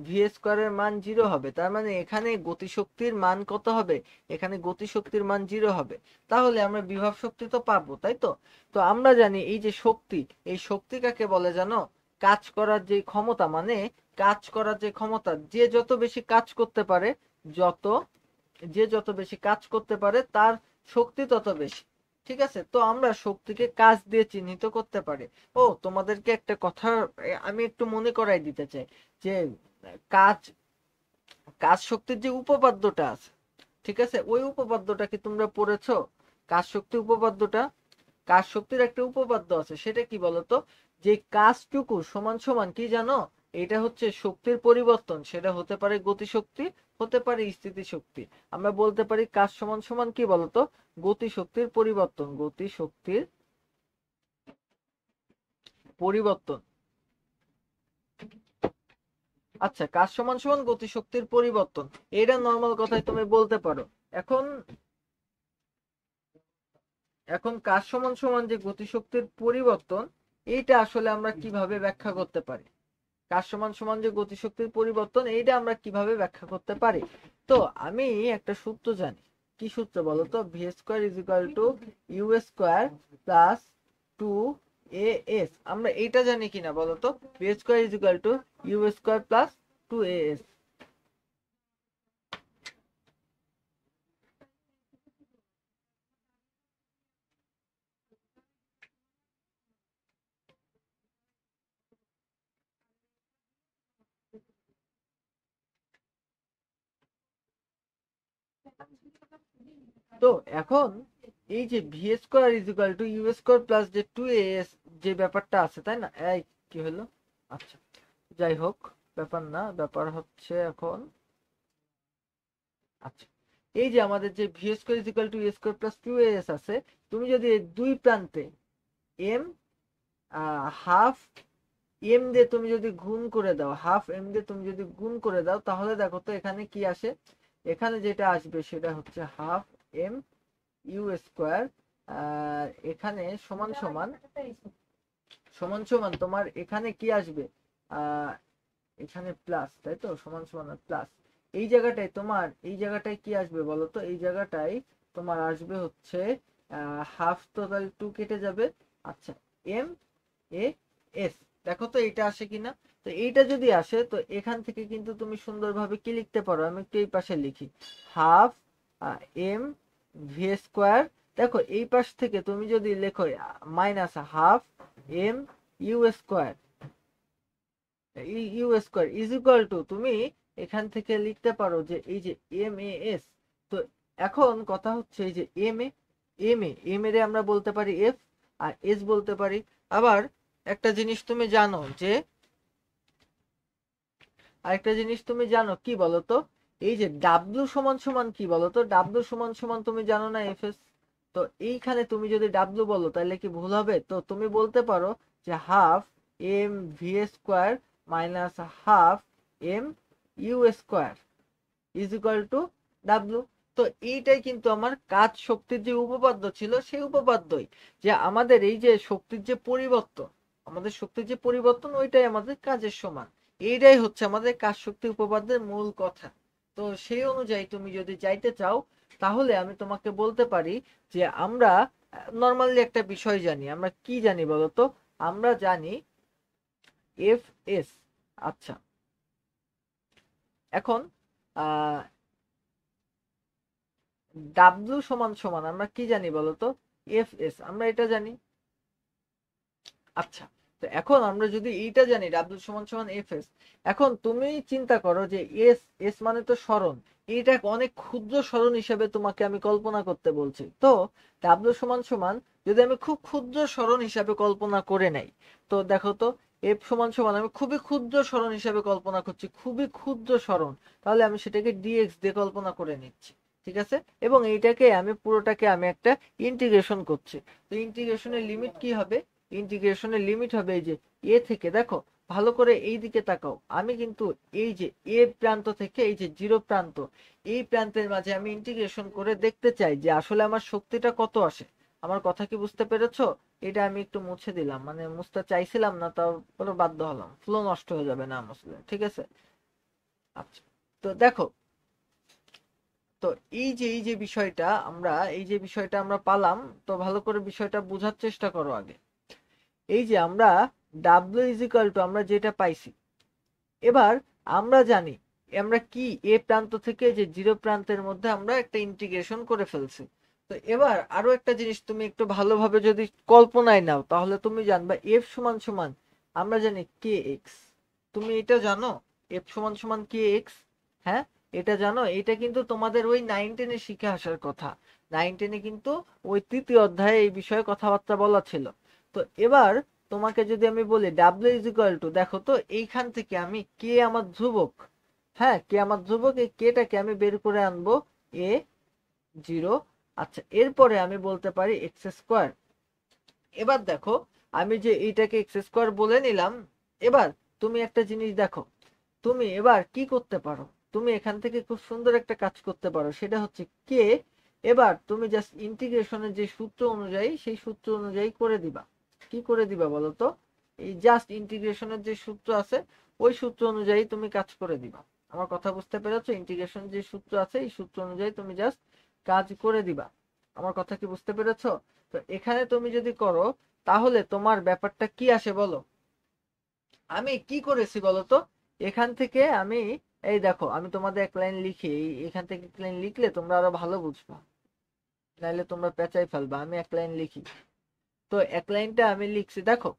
ভি স্কোয়ারের মান 0 হবে। তার মানে এখানে গতিশক্তির মান কত হবে, এখানে গতিশক্তির মান 0 হবে। তাহলে আমরা বিভব শক্তি তো পাবো, তাই তো। তো আমরা জানি এই যে শক্তি, এই শক্তি কাকে বলে জানো, কাজ করার যে ক্ষমতা, মানে কাজ করার যে ক্ষমতা, যে যত বেশি কাজ করতে পারে, যত যে যত বেশি কাজ করতে পারে তার শক্তি তত বেশি। ঠিক আছে, তো আমরা শক্তিকে কাজ দিয়ে চিহ্নিত করতে পারি। ও তোমাদেরকে একটা কথা আমি একটু মনে করাই দিতে চাই, যে কাজ কাজ শক্তির যে উপপাদ্যটা আছে, ঠিক আছে, ওই উপপাদ্যটা কি তোমরা পড়েছো? কাজ শক্তি উপপাদ্যটা, কাজ শক্তির একটা উপপাদ্য আছে, সেটা কি বলতো, যে কাজটুকু সমান সমান কি জানো, এটা হচ্ছে শক্তির পরিবর্তন, সেটা হতে পারে গতিশক্তি, হতে পারে স্থিতিশক্তি। আমরা বলতে পারি কাজ সমান সমান কি বলতো, গতিশক্তির পরিবর্তন, গতিশক্তির পরিবর্তন। আচ্ছা, কাজ সমান সমান গতিশক্তির পরিবর্তন, এটা নর্মাল কথায় তুমি বলতে পারো। এখন এখন কাজ সমান সমান যে গতিশক্তির পরিবর্তন, এইটা আসলে আমরা কিভাবে ব্যাখ্যা করতে পারি, কাজ সমান সমান যে গতিশক্তির পরিবর্তন, এইটা আমরা কিভাবে ব্যাখ্যা করতে পারি। তো আমি একটা সূত্র জানি, কি সূত্র বলতো, v square is equal to u square plus 2as। আমরা এইটা জানি কিনা বলতো, v square is equal to u square plus 2as। তো এখন এই যে v square is equal to u square plus যে 2as, যে ব্যাপারটা আছে, তাই না, এই কি হলো, আচ্ছা যাই হোক, ব্যাপার না, ব্যাপার হচ্ছে এখন, আচ্ছা এই যে আমাদের যে v square is equal to A square plus 2as আছে, তুমি যদি দুই প্রান্তে এম হাফ এম দিয়ে তুমি যদি গুণ করে দাও, হাফ এম দিয়ে তুমি যদি গুণ করে দাও, তাহলে দেখো তো এখানে কি আসে, এখানে যেটা আসবে সেটা হচ্ছে হাফ এম ইউ স্কোয়ার, এখানে সমান সমান সমান সমান তোমার এখানে কি আসবে, আহ এখানে প্লাস, তাই তো, সমান সমান প্লাস। এই জায়গাটায় তোমার, এই জায়গাটায় কি আসবে বলতো, এই জায়গাটায় তোমার আসবে হচ্ছে হাফ, টোটাল 2 কেটে যাবে। আচ্ছা, এম এ এস, দেখো তো এটা আসে কিনা। তো এইটা যদি আসে, তো এখান থেকে কিন্তু তুমি সুন্দরভাবে কি লিখতে পারো, আমি একটু এই পাশে লিখি, হাফ এম ভি স্কোয়ার। দেখো এই পাশ থেকে তুমি যদি লেখো minus half m u square, u square is equal to, তুমি এখান থেকে লিখতে পারো যে এই যে এম এ এস। তো এখন কথা হচ্ছে এই যে এম এর আমরা বলতে পারি এফ, আর এস বলতে পারি। আবার একটা জিনিস তুমি জানো যে, আরেকটা জিনিস তুমি জানো কি বলতো, এই যে ডাব্লিউ সমান সমান কি বলতো, ডাব্লিউ সমান সমান তুমি জানো না এফ এস। তো এইখানে তুমি যদি ডাব্লিউ বলো তাহলে কি ভুল হবে, তো তুমি বলতে পারো যে half m v square minus half m u square is equal to W. তো এইটাই কিন্তু আমার কাজ শক্তির যে উপপাদ্য ছিল, সেই উপপাদ্যই, যে আমাদের এই যে শক্তির যে পরিবর্তন, আমাদের শক্তির যে পরিবর্তন, ওইটাই আমাদের কাজের সমান। এইটাই হচ্ছে আমাদের কাজ শক্তি উপপাদ্যের মূল কথা। তো সেই অনুযায়ী তুমি যদি যাইতে চাও, তাহলে আমি তোমাকে বলতে পারি যে আমরা নর্মালি একটা বিষয় জানি, আমরা কি জানি বলতো, আমরা জানি এফ এস। আচ্ছা, এখন ডাব্লিউ সমান সমান আমরা কি জানি বলতো, এফ এস, আমরা এটা জানি। আচ্ছা, তো এখন আমরা যদি এইটা জানি ডাব্লিউ সমান সমান এফ এস, এখন তুমি চিন্তা করো যে এস, এস মানে তো সরণ, এইটা অনেক ক্ষুদ্র সরণ হিসেবে তোমাকে আমি কল্পনা করতে বলছি। তো ডাব্লিউ সমান সমান যদি আমি খুব ক্ষুদ্র সরণ হিসাবে কল্পনা করে নেই, তো দেখো তো এফ সমান সমান আমি খুবই ক্ষুদ্র সরণ হিসাবে কল্পনা করছি, খুবই ক্ষুদ্র সরণ, তাহলে আমি সেটাকে ডিএক্স দিয়ে কল্পনা করে নিচ্ছি। ঠিক আছে, এবং এইটাকে আমি পুরোটাকে আমি একটা ইন্টিগ্রেশন করছি। তো ইন্টিগ্রেশনের লিমিট কি হবে, ইন্টিগ্রেশনের লিমিট হবে এই যে এ থেকে, দেখো ভালো করে এই দিকে তাকাও, আমি কিন্তু এই যে এ প্রান্ত থেকে এই যে জিরো প্রান্ত, এই প্রান্তের মাঝে আমি ইন্টিগ্রেশন করে দেখতে চাই যে আসলে আমার শক্তিটা কত আসে। আমার কথা কি বুঝতে পেরেছো? এটা আমি একটু মুছে দিলাম, মানে মুছতে চাইছিলাম না, তারপরে বাধ্য হলাম, ফ্লো নষ্ট হয়ে যাবে না মুছলে, ঠিক আছে? আচ্ছা, তো দেখো, তো এই যে বিষয়টা আমরা পালাম। তো ভালো করে বিষয়টা বোঝার চেষ্টা করো আগে। এই যে আমরা ডাব্লিউ ইজ ইকুয়াল টু আমরা যেটা পাইছি, এবার আমরা জানি আমরা কি এ প্রান্ত থেকে যে জিরো প্রান্তের মধ্যে আমরা একটা ইন্টিগ্রেশন করে ফেলছি। তো এবার আরো একটা জিনিস তুমি একটু ভালোভাবে যদি কল্পনায় নাও, তাহলে তুমি জানবা এফ সমান সমান আমরা জানি কে এক্স। তুমি এটা জানো? এফ সমান সমান কে এক্স, হ্যাঁ এটা জানো? এটা কিন্তু তোমাদের ওই 9-10-এ শিখে আসার কথা। 9-10-এ কিন্তু ওই তৃতীয় অধ্যায়ে এই বিষয়ে কথাবার্তা বলা ছিল। তো এবার তোমাকে যদি আমি বলি ডাব্লিউ ইজ ইকুয়াল টু, দেখো তো এইখান থেকে আমি কে আমার ধ্রুবক, হ্যাঁ কে আমার ধ্রুবক, এই কেটাকে আমি বের করে আনবো এ জিরো। আচ্ছা, এরপরে আমি বলতে পারি এক্স স্কোয়ার। এবার দেখো, আমি যে এইটাকে এক্স স্কোয়ার বলে নিলাম। এবার তুমি একটা জিনিস দেখো, তুমি এবার কি করতে পারো, তুমি এখান থেকে খুব সুন্দর একটা কাজ করতে পারো, সেটা হচ্ছে কে, এবার তুমি জাস্ট ইন্টিগ্রেশনের যে সূত্র অনুযায়ী সেই সূত্র অনুযায়ী করে দিবা। কি করে দিবা বলো তো? এই জাস্ট ইন্টিগ্রেশনের যে সূত্র আছে ওই সূত্র অনুযায়ী তুমি কাজ করে দিবা। আমার কথা বুঝতে পেরেছো? ইন্টিগ্রেশন যে সূত্র আছে এই সূত্র অনুযায়ী তুমি জাস্ট কাজ করে দিবা। আমার কথা কি বুঝতে পেরেছো? তো এখানে তুমি যদি করো তাহলে তোমার ব্যাপারটা কি আসে বলো? আমি কি করেছি বলতো? এখান থেকে আমি, এই দেখো আমি তোমাদের এক লাইন লিখি, এখান থেকে এক লাইন লিখলে তোমরা আরো ভালো বুঝবা, নাইলে তোমরা পেঁচাই ফেলবা। আমি এক লাইন লিখি, তো এক লাইনটা আমি লিখছি দেখো।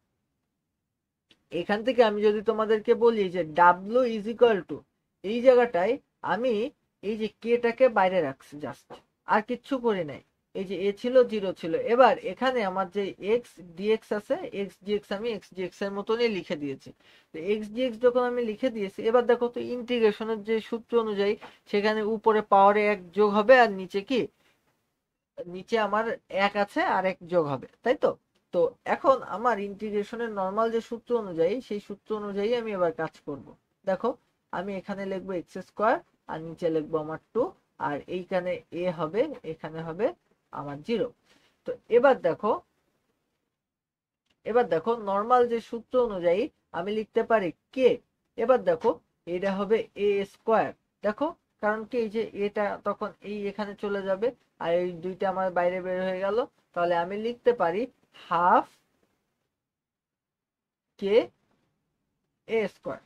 এখান থেকে আমি যদি তোমাদেরকে বলি যে ডাব্লিউ ইজ ইকুয়াল টু, এই জায়গাটায় আমি এই যে কেটাকে বাইরে রাখছি জাস্ট, আর কিচ্ছু করি নাই। এই যে এ ছিল জিরো ছিল, এবার এখানে আমার যে এক্স ডিএক্স আছে, এক্স ডিএক্স আমি এক্স ডিএক্স এর মতনই লিখে দিয়েছি। তো এক্স ডিএক্স যখন আমি লিখে দিয়েছি, এবার দেখো তো ইন্টিগ্রেশনের যে সূত্র অনুযায়ী সেখানে উপরে পাওয়ারে এক যোগ হবে, আর নিচে কি, নিচে আমার এক আছে আর এক যোগ হবে, তাই তো? তো এখন আমার ইন্টিগ্রেশনের নর্মাল যে সূত্র অনুযায়ী সেই সূত্র অনুযায়ী আমি এবার কাজ করব। দেখো, আমি এখানে লিখবো এক্স স্কোয়ার, আর নিচে লিখবো আমার টু, আর এইখানে এ হবে, এখানে হবে আমার জিরো। তো এবার দেখো নর্মাল যে সূত্র অনুযায়ী আমি লিখতে পারি কে। এবার দেখো এটা হবে এ স্কোয়ার। দেখো, কারণ কি এই যে এটা তখন এই এখানে চলে যাবে, আর এই দুইটা আমার বাইরে বের হয়ে গেল। তাহলে আমি লিখতে পারি হাফ কে এ স্কোয়ার।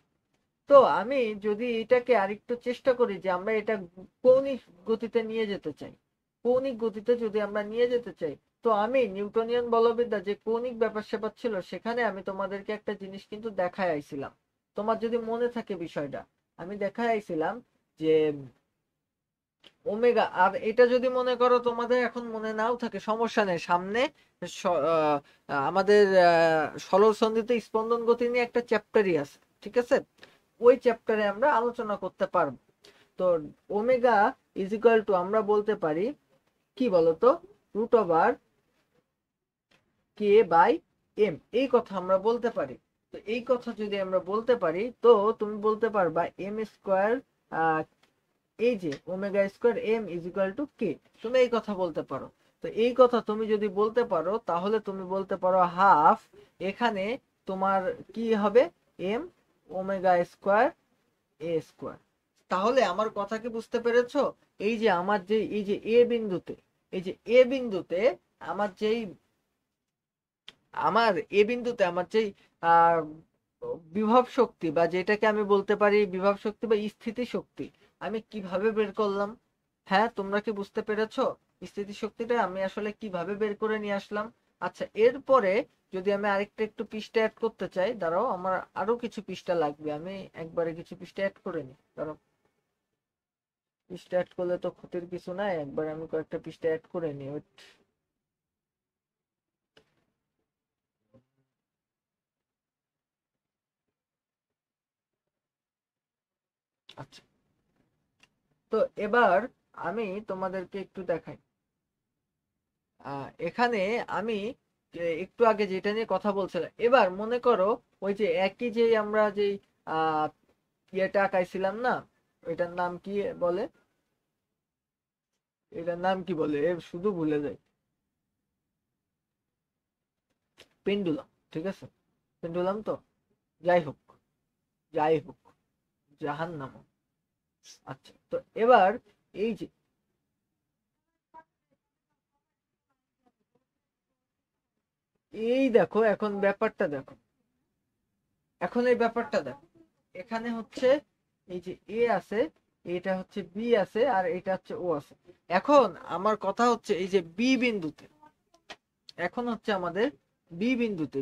তো আমি যদি এটাকে আরেকটু চেষ্টা করি যে আমরা এটা কৌণিক গতিতে নিয়ে যেতে চাই, কৌণিক গতিতে যদি আমরা নিয়ে যেতে চাই, তো আমি নিউটনিয়ান বলবিদ্যা যে কৌণিক ব্যাপার স্যাপার ছিল সেখানে আমি তোমাদেরকে একটা জিনিস কিন্তু দেখায় আইছিলাম। তোমার যদি মনে থাকে বিষয়টা, আমি দেখায় আইছিলাম যে ওমেগা, আর এটা যদি মনে করো তোমাদের এখন মনে নাও থাকে সমস্যা নেই, সামনে আমাদের সরল সন্ধিতে স্পন্দন গতি নিয়ে একটা চ্যাপ্টারই আছে, ঠিক আছে? ওই চ্যাপ্টারে আমরা আলোচনা করতে পারবো। তো ওমেগা ইজ ইকুয়াল টু আমরা বলতে পারি কি বলতো, root over k by m, এই কথা আমরা বলতে পারি। তো এই কথা যদি আমরা বলতে পারি, তো তুমি বলতে পারবা এম স্কোয়ার, এই যে omega square M is equal to K, তুমি এই কথা বলতে পারো। তো এই কথা তুমি যদি বলতে পারো তাহলে তুমি বলতে পারো হাফ, এখানে তোমার কি হবে, M omega square A square. তাহলে আমার কথা কি বুঝতে পেরেছো? এই যে আমার যে এই যে এ বিন্দুতে, এই যে এ বিন্দুতে আমার যেই আমার এ বিন্দুতে আমার যেই আহ বিভব শক্তি, বা যেটাকে আমি বলতে পারি বিভব শক্তি বা স্থিতি শক্তি, আমি কিভাবে বের করলাম? হ্যাঁ, তোমরা কি বুঝতে পেরেছো? স্থিতি শক্তিটা আমি আসলে কিভাবে বের করে নিয়ে আসলাম। আচ্ছা, এরপরে যদি আমি আরেকটা একটু পৃষ্ঠা অ্যাড করতে চাই, দাঁড়াও আমার আরো কিছু পৃষ্ঠা লাগবে, আমি একবারে কিছু পৃষ্ঠা অ্যাড করে নিই, দাঁড়াও। পৃষ্ঠা অ্যাড করলে তো ক্ষতির কিছু নাই, একবার আমি কয়েকটা পৃষ্ঠা অ্যাড করে নিই, ওয়েট। আচ্ছা, তো এবার আমি তোমাদেরকে একটু দেখাই। এখানে আমি একটু আগে যেটা নিয়ে কথা বলছিলাম, এবার মনে করো ওই যে একই যে আমরা যে আহ ইয়েটা আঁকাইছিলাম না, ওইটার নাম কি বলে, এটার নাম কি বলে শুধু ভুলে যাই, পেন্ডুলাম, ঠিক আছে, পেন্ডুলাম তো, যাই হোক, যাই হোক, জাহান্নাম। আচ্ছা, তো এবার এই যে এই দেখো এখন ব্যাপারটা দেখো, এখন এই ব্যাপারটা দেখো, এখানে হচ্ছে এই যে এ আছে, এটা হচ্ছে বি আছে, আর এটা হচ্ছে ও আছে। এখন আমার কথা হচ্ছে এই যে বি বিন্দুতে, এখন হচ্ছে আমাদের বি বিন্দুতে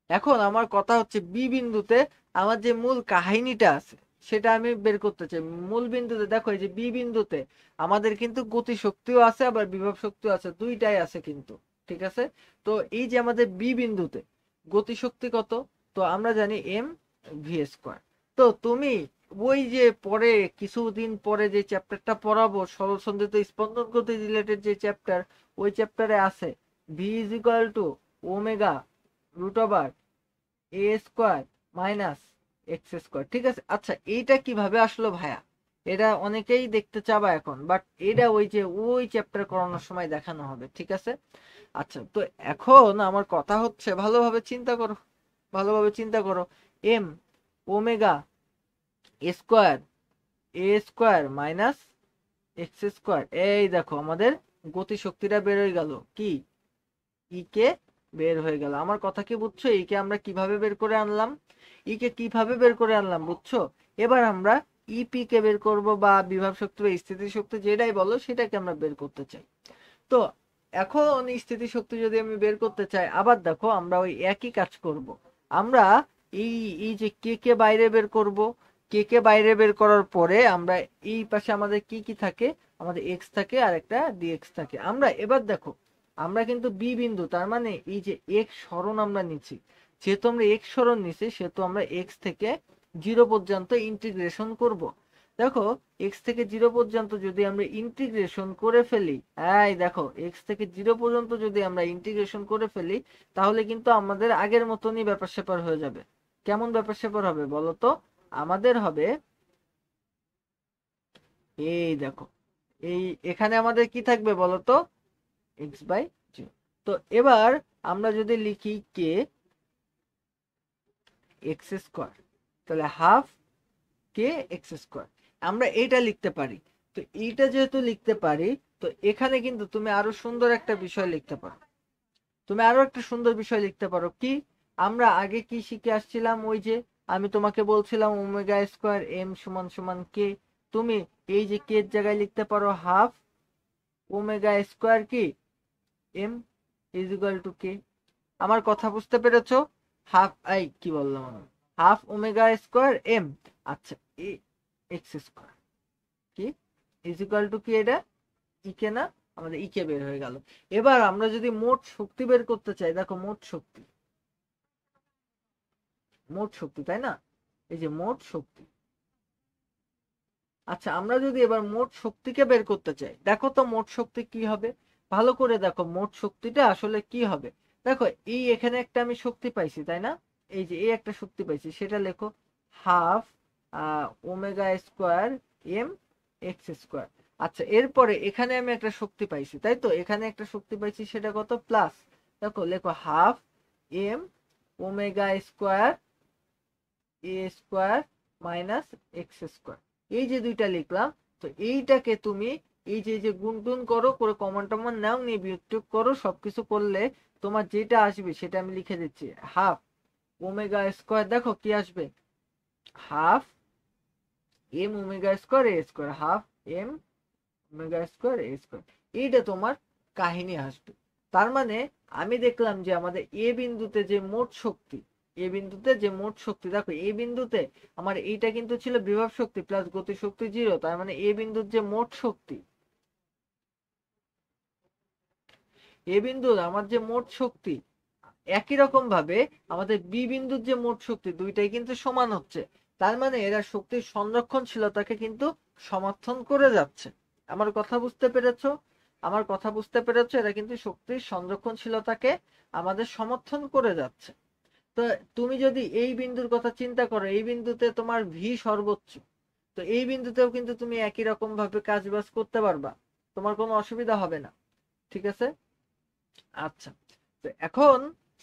এখন আমার কথা হচ্ছে বি বিন্দুতে আমার যে মূল কাহিনীটা আছে সেটা আমি বের করতে চাই। মূল বিন্দুতে দেখো, এই যে বি বিন্দুতে আমাদের কিন্তু গতি শক্তিও আছে, আবার বিভব শক্তিও আছে, দুইটাই আছে কিন্তু, ঠিক আছে। তো এই যে আমাদের বি বিন্দুতে গতি শক্তি কত, তো আমরা জানি এম ভি স্কোয়ার। তো তুমি ওই যে পরে কিছুদিন পরে যে চ্যাপ্টারটা পড়াবো সরলসন্ধিত স্পন্দন গতি রিলেটেড যে চ্যাপ্টার, ওই চ্যাপ্টারে আছে v is equal to omega root over a square minus x square, ঠিক আছে। আচ্ছা, এইটা কিভাবে আসলো ভাইয়া, এটা অনেকেই দেখতে চাবা এখন, বাট এটা ওই যে ওই চ্যাপ্টার করানোর সময় দেখানো হবে, ঠিক আছে। আচ্ছা, তো এখন আমার কথা হচ্ছে ভালোভাবে চিন্তা করো, ভালোভাবে চিন্তা করো, M omega square A square minus x square, এই দেখো আমাদের গতি শক্তিটা বের হয়ে গেল, কি ই কে বের হয়ে গেল। আমার কথা কি বুঝছো, ই কে আমরা কিভাবে বের করে আনলাম, ই কে কিভাবে বের করে আনলাম বুঝছো। এবার আমরা ইপি কে বের করব, বা বিভব শক্তি বা স্থিতি শক্তি যেটাই বলো সেটাকে আমরা বের করতে চাই। তো এখন স্থিতি শক্তি যদি আমি বের করতে চাই, আবার দেখো আমরা ওই একই কাজ করব। আমরা এই এই যে কে কে বাইরে বের করব, কে কে বাইরে বের করার পরে আমরা এই পাশে আমাদের কি কি থাকে, আমাদের এক্স থাকে আর একটা ডিএক্স থাকে। আমরা এবার দেখো, আমরা কিন্তু বি বিন্দু, তার মানে এই যে এক্স সরণ আমরা নিচ্ছি, যেহেতু আমরা এক্স সরণ নিচ্ছি সেহেতু আমরা এক্স থেকে জিরো পর্যন্ত ইন্টিগ্রেশন করব। দেখো, এক্স থেকে জিরো পর্যন্ত যদি আমরা ইন্টিগ্রেশন করে ফেলি, এই দেখো এক্স থেকে জিরো পর্যন্ত যদি আমরা ইন্টিগ্রেশন করে ফেলি, তাহলে কিন্তু আমাদের আগের মতনই ব্যাপার স্যাপার হয়ে যাবে। কেমন ব্যাপার স্যাপার হবে বলো তো, আমাদের হবে এই দেখো, এই এখানে আমাদের কি থাকবে বলো তো, এক্স বাই জিরো। তো এবার আমরা যদি লিখি কে এক্স স্কোয়ার, তাহলে হাফ কে এক্স স্কোয়ার, আমরা এইটা লিখতে পারি। তো এইটা যেহেতু লিখতে পারি, তো এখানে কিন্তু তুমি আরো সুন্দর একটা বিষয় লিখতে পারো, তুমি আরো একটা সুন্দর বিষয় লিখতে পারো কি, আমরা আগে কি শিখে আসছিলাম, ওই যে আমি তোমাকে বলছিলাম ওমেগা স্কোয়ার এম সমান সমান কে, তুমি এই যে কে এর জায়গায় লিখতে পারো হাফ ওমেগা স্কোয়ার কি এম ইজ ইকুয়াল টু কে। আমার কথা বুঝতে পেরেছো, হাফ আই কি বললাম আমি, হাফ ওমেগা স্কোয়ার এম, আচ্ছা এক্স স্কোয়ার কি ইজ ইকুয়াল টু কি, এটা ইকে না, আমাদের ইকে বের হয়ে গেল। এবার আমরা যদি মোট শক্তি বের করতে চাই, দেখো মোট শক্তি, মোট শক্তি তাই না, এই যে মোট শক্তি। আচ্ছা, আমরা যদি এবার মোট শক্তিকে বের করতে চাই, দেখো তো মোট শক্তি কি হবে, ভালো করে দেখো মোট শক্তিটা আসলে কি হবে। দেখো এই এখানে একটা আমি শক্তি পাইছি তাই না, এই যে এই একটা শক্তি পাইছি, সেটা লেখো half omega square m x square. আচ্ছা, এরপরে এখানে আমি একটা শক্তি পাইছি তাই তো, এখানে একটা শক্তি পাইছি, সেটা কত প্লাস, দেখো লেখো half M omega square A square minus x square, এই যে দুইটা লিখলাম। তো এইটাকে তুমি এই যে গুণ টুন করো, করে কমন টমন নাও, নিয়ে বিয়োগ করো, সবকিছু করলে তোমার যেটা আসবে সেটা আমি লিখে দিচ্ছি, হাফ ওমেগা স্কোয়ার, দেখো কি আসবে, half M omega square A square, half M omega square A square, এইটা তোমার কাহিনী আসবে। তার মানে আমি দেখলাম যে আমাদের এ বিন্দুতে যে মোট শক্তি, এ বিন্দুতে যে মোট শক্তি, দেখো এই বিন্দুতে আমার এইটা কিন্তু ছিল বিভব শক্তি প্লাস গতি শক্তি জিরো, তার মানে এ বিন্দুর যে মোট শক্তি, এ বিন্দুর আমার যে মোট শক্তি, একই রকম ভাবে আমাদের বি বিন্দুর যে মোট শক্তি, দুইটাই কিন্তু সমান হচ্ছে। তার মানে এরা শক্তির সংরক্ষণশীলতাকে কিন্তু সমর্থন করে যাচ্ছে। আমার কথা বুঝতে পেরেছো, আমার কথা বুঝতে পেরেছো? এরা কিন্তু শক্তির সংরক্ষণশীলতাকে আমাদের সমর্থন করে যাচ্ছে। তো তুমি যদি এই বিন্দুর কথা চিন্তা করো, এই বিন্দুতে তোমার ভি সর্বোচ্চ, তো এই বিন্দুতেও কিন্তু তুমি একই রকম ভাবে কাজ বাজ করতে পারবা, তোমার কোনো অসুবিধা হবে না। ঠিক আছে? আচ্ছা, তো এখন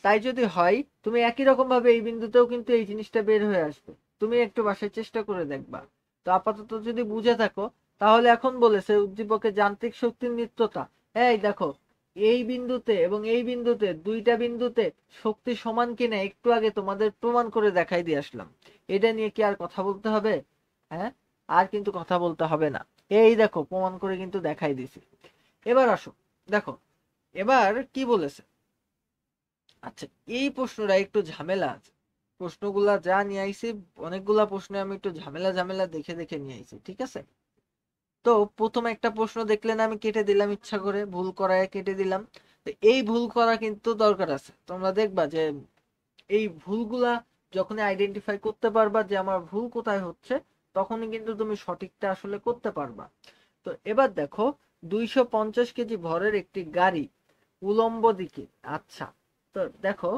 তাই যদি হয়, তুমি একই রকম ভাবে এই বিন্দুতেও কিন্তু এই জিনিসটা বের হয়ে আসবে। তুমি একটু বাসায় চেষ্টা করে দেখবা। তো আপাতত যদি বুঝে থাকো, তাহলে এখন বলেছে উদ্দীপকের যান্ত্রিক শক্তির নিত্যতা। এই দেখো, এই বিন্দুতে এবং এই বিন্দুতে, দুইটা বিন্দুতে শক্তি সমান কিনা একটু আগে তোমাদের প্রমাণ করে দেখাই দিয়ে আসলাম। এটা নিয়ে কি আর কথা বলতে হবে? হ্যাঁ, আর কিন্তু কথা বলতে হবে না। এই দেখো, প্রমাণ করে কিন্তু দেখাই দিছি। এবার আসো, দেখো এবার কি বলেছে। আচ্ছা, এই প্রশ্নটা একটু ঝামেলা আছে। প্রশ্নগুলা যা নিয়ে আইছি, অনেকগুলা প্রশ্ন আমি একটু ঝামেলা ঝামেলা দেখে দেখে নিয়ে আইছি। ঠিক আছে? তো প্রথমে একটা প্রশ্ন দেখলেন আমি কেটে দিলাম, ইচ্ছা করে ভুল করায় কেটে দিলাম। তো এই ভুল করা কিন্তু দরকার আছে। তোমরা দেখবা যে এই ভুলগুলা যখন আইডেন্টিফাই করতে পারবা যে আমার ভুল কোথায় হচ্ছে, তখনই কিন্তু তুমি সঠিকটা আসলে করতে পারবা। তো এবার দেখো, 250 কেজি ভরের একটি গাড়ি উলম্ব দিকে। আচ্ছা, তো দেখো,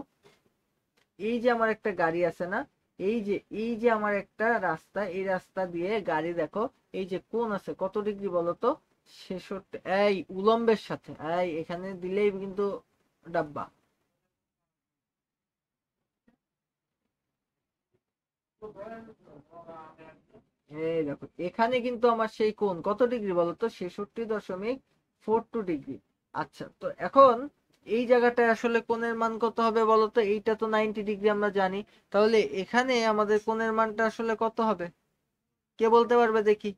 এই যে আমার একটা গাড়ি আছে না, এই যে আমার একটা রাস্তা, এই রাস্তা দিয়ে গাড়ি, দেখো এই যে কোণ আছে কত ডিগ্রি বলো তো? 66। এই উলম্বের সাথে, এই এখানে দিলেই কিন্তু ডাব্বা। এই দেখো, এখানে কিন্তু আমার সেই কোণ কত ডিগ্রি বলতো? 66.42 ডিগ্রি। আচ্ছা, তো এখন এই জায়গাটায় আসলে কোণের মান কত হবে বলতো? এইটা তো 90 ডিগ্রি আমরা জানি। তাহলে এখানে আমাদের কোণের মানটা আসলে কত হবে? কে বলতে পারবে দেখি?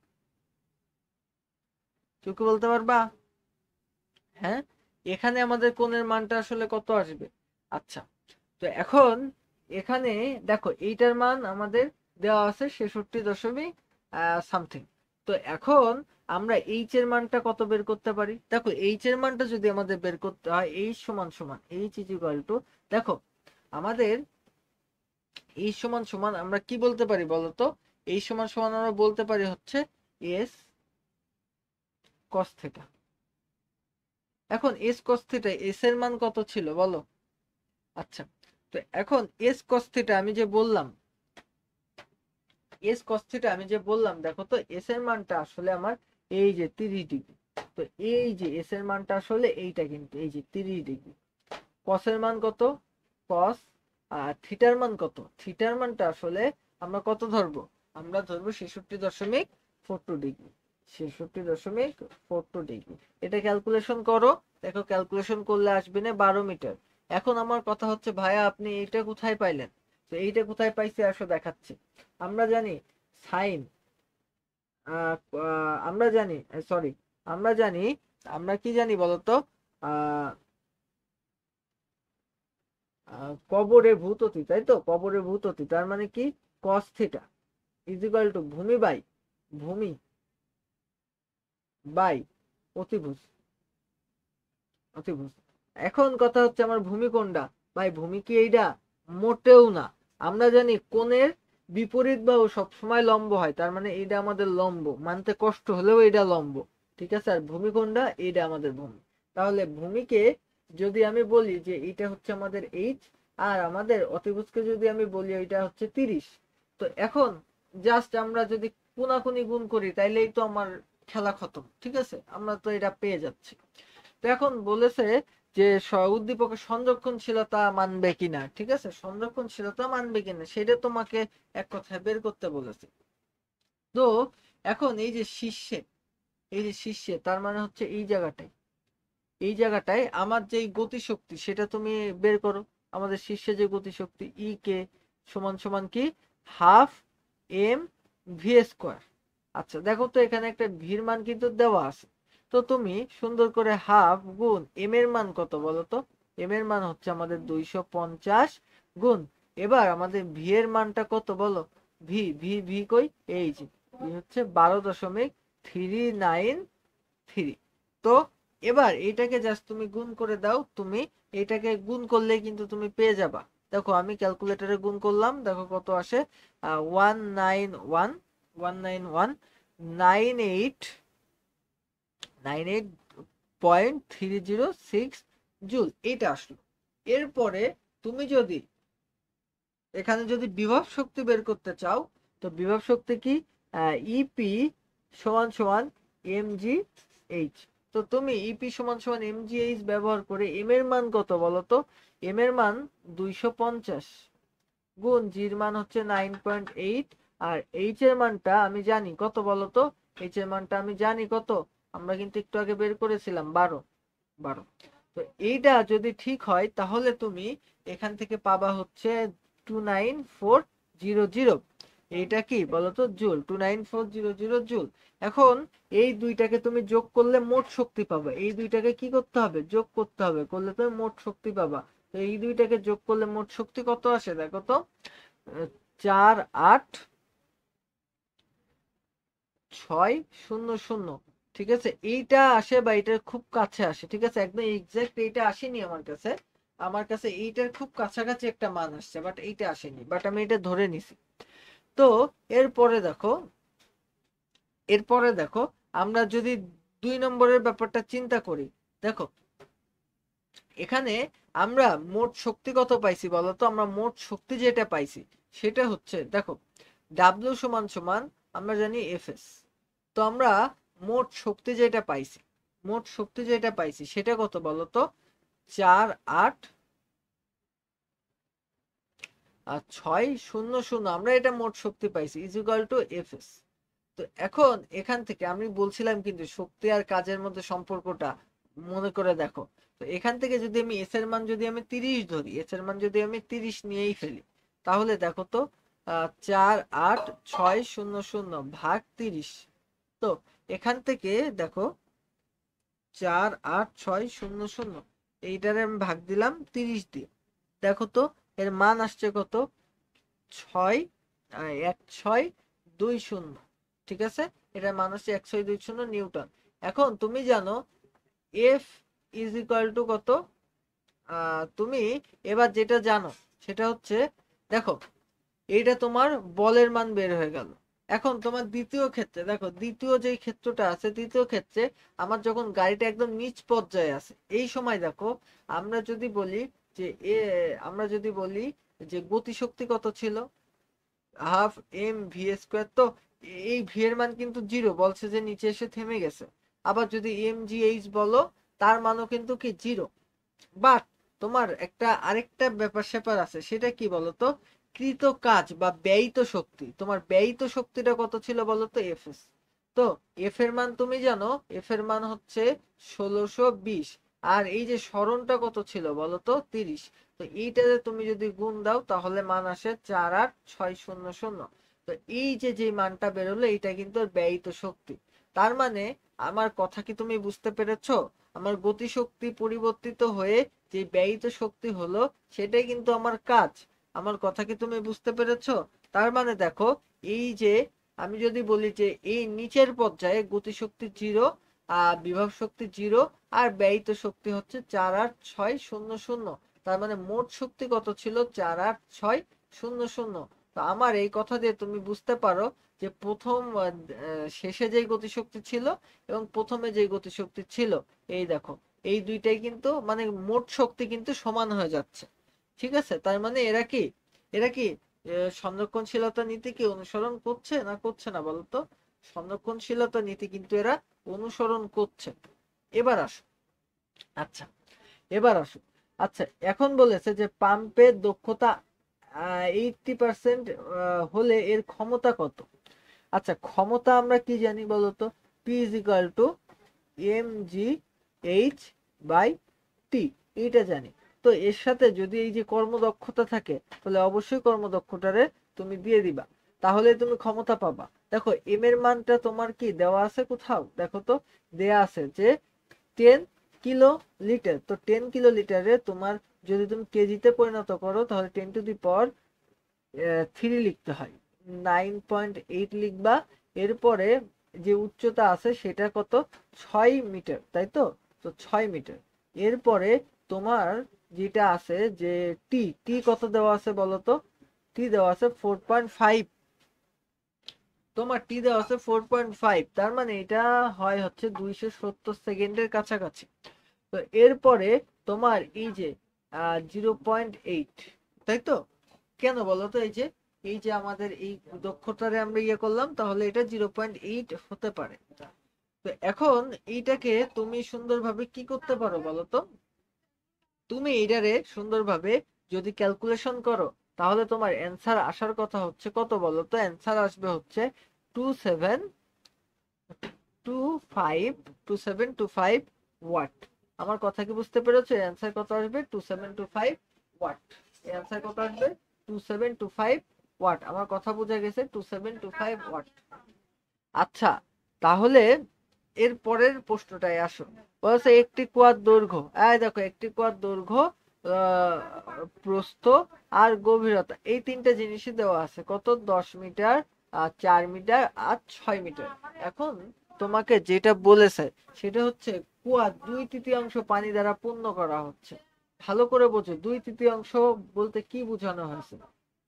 কেউ কি বলতে পারবা? হ্যাঁ, এখানে আমাদের কোণের মানটা আসলে কত আসবে? আচ্ছা, তো এখন এখানে দেখো, এইটার মান আমাদের দেওয়া আছে 66 দশমিক সামথিং। তো এখন আমরা এইচ এর মানটা কত বের করতে পারি? দেখো, এইচ এর মানটা যদি আমাদের বের করতে হয়, এইচ সমান সমান এইচ ইজ ইকুয়াল টু, দেখো আমাদের এইচ সমান সমান আমরা কি বলতে পারি বলতো? এইচ সমান সমান আমরা বলতে পারি হচ্ছে এস কস থিটা। এখন এস কস থিটা, এস এর মান কত ছিল বলো? আচ্ছা, তো এখন এস কস থিটা আমি যে বললাম, এস কস থিটা আমি যে বললাম, দেখো তো এস এর মানটা আসলে আমার এই যে 30 ডিগ্রি। তো এই যে এস এর মানটা আসলে এইটা, কিন্তু এই যে 30 ডিগ্রি। কস এর মান কত? কস। আর থিটার মান কত? থিটার মানটা আসলে আমরা কত ধরবো? আমরা ধরবো 66.42 ডিগ্রি। 66.42 ডিগ্রি। এটা ক্যালকুলেশন করো। দেখো, ক্যালকুলেশন করলে আসবে না 12 মিটার। এখন আমার কথা হচ্ছে, ভাইয়া আপনি এইটা কোথায় পাইলেন? তো এইটা কোথায় পাইছি আসো দেখাচ্ছি। আমরা জানি সাইন, আমরা জানি, সরি, আমরা জানি, আমরা কি জানি বলতো? আহ কবরে ভূততি, তাই তো? কবরে ভূততি তার মানে কি? Cos theta is equal two ভূমি বাই, ভূমি বাই অতিভুজ, অতিভুজ। এখন কথা হচ্ছে, আমার ভূমি কোনটা? ভাই, ভূমি কি এইটা? মোটেও না। আমরা জানি কোণের বিপরীত বাহু সবসময় লম্ব হয়, তার মানে এইটা আমাদের লম্ব, মানতে কষ্ট হলেও এটা লম্ব। ঠিক আছে? আর ভূমি কোনটা? এইটা আমাদের ভূমি। তাহলে ভূমিকে যদি আমি বলি যে এইটা হচ্ছে আমাদের এইচ, আর আমাদের অতিভুজকে যদি আমি বলি এটা হচ্ছে 30। তো এখন জাস্ট আমরা যদি কোনাকুনি গুণ করি, তাইলেই তো আমার খেলা খতম। ঠিক আছে? আমরা তো এটা পেয়ে যাচ্ছি। তো এখন বলেছে যে উদ্দীপকের সংরক্ষণশীলতা মানবে কিনা। ঠিক আছে? সংরক্ষণশীলতা মানবে কিনা সেটা তোমাকে এক কথায় বের করতে বলেছে। তো এখন এই যে শীর্ষে তার মানে হচ্ছে এই জায়গাটায় আমার যে গতিশক্তি সেটা তুমি বের করো। আমাদের শীর্ষে যে গতিশক্তি ই কে সমান সমান কি? Half m v square. আচ্ছা, দেখো তো এখানে একটা ভির মান কিন্তু দেওয়া আছে। তো তুমি সুন্দর করে হাফ গুণ এম এর মান কত বলো তো? এম এর মান হচ্ছে আমাদের 250 গুণ, এবার আমাদের ভি এর মানটা কত বলো? ভি ভি ভি কই? এই যে হচ্ছে 12.393। তো এবার এইটাকে জাস্ট তুমি গুণ করে দাও। তুমি এইটাকে গুণ করলে কিন্তু তুমি পেয়ে যাবা। দেখো, আমি ক্যালকুলেটরে গুণ করলাম, দেখো কত আসে। 191, 191, 98, 98 0.306 জুল, এটা আসলো। এরপরে তুমি যদি এখানে যদি বিভব শক্তি বের করতে চাও, তো বিভব শক্তি কি, ইপি সমান সমান এমজি এইচ। তো তুমি ইপি সমান সমান এমজি এইচ ব্যবহার করে এম এর মান কত বলো তো? এম এর মান 250 গুণ জির মান হচ্ছে 9.8, আর এইচ এর মানটা আমি জানি কত বলতো? এইচ এর মানটা আমি জানি কত, আমরা কিন্তু একটু আগে বের করেছিলাম 12। তো এইটা যদি ঠিক হয় তাহলে তুমি এখান থেকে পাবা হচ্ছে 29400। এইটা কি বলতো? জুল। 29400 জুল। এখন এই দুইটাকে তুমি যোগ করলে মোট শক্তি পাবা। এই দুইটাকে কি করতে হবে? যোগ করতে হবে, করলে তুমি মোট শক্তি পাবা। তো এই দুইটাকে যোগ করলে মোট শক্তি কত আসে দেখো তো? 486000। ঠিক আছে, এইটা আসে বা এটার খুব কাছে আসে। ঠিক আছে, একদম এক্সাক্ট এইটা আসেনি আমার কাছে। আমার কাছে এইটার খুব কাছাকাছি একটা মান আসছে, বাট এইটা আসেনি, বাট আমি এটা ধরে নিছি। তো এরপরে দেখো, আমরা যদি 2 নম্বরের ব্যাপারটা চিন্তা করি, দেখো এখানে আমরা মোট শক্তি কত পাইছি বলতো? আমরা মোট শক্তি যেটা পাইছি সেটা হচ্ছে, দেখো ডাব্লিউ সমান সমান আমরা জানি এফএস। তো আমরা মোট শক্তি যেটা পাইছি সেটা কত বলতো? 486000। আমরা এটা মোট শক্তি পাইছি ইজ ইকুয়াল টু এফএস। তো এখন এখান থেকে আমি বলছিলাম কিন্তু শক্তি আর কাজের মধ্যে সম্পর্কটা মনে করে দেখো। তো এখান থেকে যদি আমি এস এর মান যদি আমি 30 ধরি, এস এর মান যদি আমি 30 নিয়েই ফেলি, তাহলে দেখো তো 486000 ভাগ 30। তো এখান থেকে দেখো 486000 এইটারে আমি ভাগ দিলাম 30 দিয়ে। দেখো তো এর মান আসছে কত? 1620। ঠিক আছে, এটার মান হচ্ছে 1620 নিউটন। এখন তুমি জানো এফ ইজ ইকুয়াল টু কত? তুমি এবার যেটা জানো সেটা হচ্ছে, দেখো এইটা তোমার বলের মান বের হয়ে গেল। এখন তোমার দ্বিতীয় ক্ষেত্রে দেখো, দ্বিতীয় যেই ক্ষেত্রটা আছে, দ্বিতীয় ক্ষেত্রে আমার যখন গাড়িটা একদম নিচ পর্যায়ে আছে, এই সময় দেখো আমরা যদি বলি যে আমরা যদি বলি যে গতিশক্তি কত ছিল? Half m v square. তো এই ভি এর মান কিন্তু 0, বলছে যে নিচে এসে থেমে গেছে। আবার যদি এম জি এইচ বলো, তার মানও কিন্তু কি 0। বাট তোমার একটা আরেকটা ব্যাপার স্যাপার আছে, সেটা কি বলতো? কৃত কাজ বা ব্যয়িত শক্তি। তোমার ব্যয়িত শক্তিটা কত ছিল বলতো? এফএস। তো এফ এর মান তুমি জানো, এফ এর মান হচ্ছে 1620। আর এই যে সরণটা কত ছিল বলতো? 30। তো এইটাতে তুমি যদি গুণ দাও তাহলে মান আসে 48600। তো এই যে যে মানটা বেরোলো এইটা কিন্তু ব্যয়িত শক্তি। তার মানে আমার কথা কি তুমি বুঝতে পেরেছো? আমার গতিশক্তি পরিবর্তিত হয়ে যে ব্যয়িত শক্তি হলো সেটাই কিন্তু আমার কাজ। আমার কথা কি তুমি বুঝতে পেরেছো? তার মানে দেখো, এই যে আমি যদি বলি যে এই নিচের পর্যায়ে গতিশক্তি 0, বিভব শক্তি 0, আর ব্যয়িত শক্তি হচ্ছে 48600। তার মানে মোট শক্তি কত ছিল? 48600। তো আমার এই কথা দিয়ে তুমি বুঝতে পারো যে প্রথম শেষে যে গতিশক্তি ছিল এবং প্রথমে যে গতিশক্তি ছিল, এই দেখো এই দুইটাই কিন্তু মানে মোট শক্তি কিন্তু সমান হয়ে যাচ্ছে। ঠিক আছে, তার মানে এরা কি সংরক্ষণশীলতা নীতি কি অনুসরণ করছে না করছে না বলতো? সংরক্ষণশীলতা নীতি কিন্তু এরা অনুসরণ করছে। এবার আসো, আচ্ছা এবার আসো আচ্ছা, এখন বলেছে যে পাম্পের দক্ষতা 80% হলে এর ক্ষমতা কত? আচ্ছা, ক্ষমতা আমরা কি জানি বলতো? P is equal to M G H by T, এইটা জানি। তো এর সাথে যদি এই যে কর্মদক্ষতা থাকে, তাহলে অবশ্যই কর্মদক্ষতারে তুমি দিয়ে দিবা, তাহলে তুমি ক্ষমতা পাবা। দেখো এম এর মানটা তোমার কি দেওয়া আছে কোথাও? দেখো তো দেয়া আছে যে 10 কিলো লিটার। তো 10 কিলোলিটারে তোমার যদি তুমি কেজিতে পরিণত করো তাহলে 10 টু দি পাওয়ার 3 লিখতে হয়, 9.8 লিখবা। এরপরে যে উচ্চতা আছে সেটা কত? 6 মিটার, তাই তো? তো 6 মিটার। এরপরে তোমার যেটা আছে যে টি, টি কত দেওয়া আছে বলো তো? টি দেওয়া আছে 4.5। তো তোমার টি দেওয়া আছে 4.5, তার মানে এটা হয় হচ্ছে 270 সেকেন্ডের কাছাকাছি। তো এরপরে তোমার এই যে 0.8, তাই তো? কেন বলো তো? এই যে আমাদের এই দক্ষতারে আমরা ইয়ে করলাম, তাহলে এটা 0.8 হতে পারে। তো এখন এইটাকে তুমি সুন্দরভাবে কি করতে পারো বলো তো? তুমি এইটারে সুন্দরভাবে যদি ক্যালকুলেশন করো, তাহলে তোমার অ্যান্সার আসার কথা হচ্ছে কত বলো তো? অ্যান্সার আসবে হচ্ছে 2725 ওয়াট। আমার কথা কি বুঝতে পেরেছো? অ্যান্সার কত আসবে? 2725 ওয়াট। অ্যান্সার কত আসবে? 2725 ওয়াট। আমার কথা বোঝা গেছে? 2725 ওয়াট। আচ্ছা, তাহলে এর পরের প্রশ্নটায় আসো। বলছে একটি কুয়ার দৈর্ঘ্য, এই দেখো, একটি কুয়ার দৈর্ঘ্য, আহ, প্রস্থ আর গভীরতা, এই তিনটা জিনিসই দেওয়া আছে। কত? 10 মিটার, 4 মিটার আর 6 মিটার। এখন তোমাকে যেটা বলেছে সেটা হচ্ছে কুয়া 2/3 পানি দ্বারা পূর্ণ করা হচ্ছে। ভালো করে বোঝো, 2/3 বলতে কি বোঝানো হয়েছে?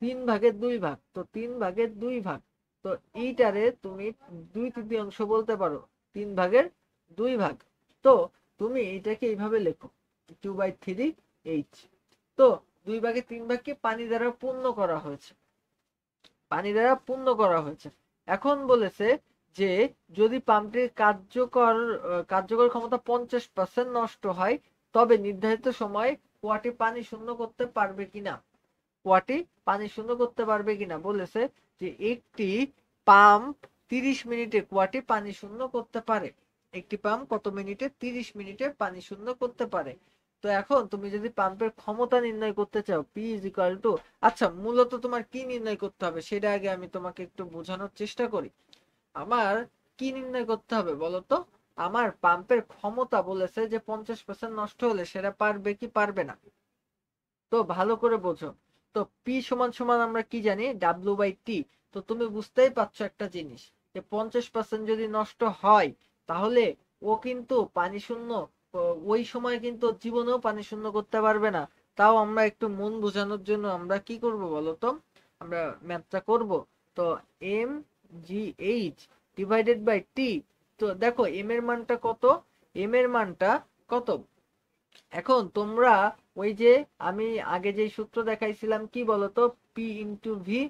3/2 ভাগ। তো 3/2 ভাগ, তো এইটারে তুমি 2/3 বলতে পারো, 3/2 ভাগ। তো তুমি এইটাকে এইভাবে লেখো, 2/3 তো 2/3 ভাগকে পানি দ্বারা পূর্ণ করা হয়েছে, পানি দ্বারা পূর্ণ করা হয়েছে। এখন বলেছে যে যদি পাম্পটির কার্যকর ক্ষমতা 50% নষ্ট হয়, তবে নির্ধারিত সময়ে কুয়াটি পানি শূন্য করতে পারবে কিনা। কুয়াটি পানি শূন্য করতে পারবে কিনা বলেছে যে একটি পাম্প 30 মিনিটে কুয়াটি পানি শূন্য করতে পারে। একটি পাম্প কত মিনিটে? 30 মিনিটে পানি শূন্য করতে পারে। তো এখন তুমি যদি পাম্পের ক্ষমতা নির্ণয় করতে চাও, পি ইজ ইকুয়াল টু, আচ্ছা মূলত তোমার কি নির্ণয় করতে হবে সেটা আগে আমি তোমাকে একটু বোঝানোর চেষ্টা করি। আমার কি নির্ণয় করতে হবে বলো তো? আমার পাম্পের ক্ষমতা বলেছে যে 50% নষ্ট হলে সেটা পারবে কি পারবে না। তো ভালো করে বোঝো। তো পি সমান সমান আমরা কি জানি? W/T। তো তুমি বুঝতেই পারছো একটা জিনিস, যে 50% যদি নষ্ট হয়, তাহলে ও কিন্তু পানি শূন্য, ওই সময় কিন্তু জীবনেও পানি শূন্য করতে পারবে না। তাও আমরা একটু মন বোঝানোর জন্য আমরা কি করব বলতো? আমরা ম্যাথটা করব। তো mgh ডিভাইডেড বাই টি। তো দেখো এম এর মানটা কত? এম এর মানটা কত? এখন তোমরা ওই যে আমি আগে যে সূত্র দেখাইছিলাম, কি বলতো? P into v.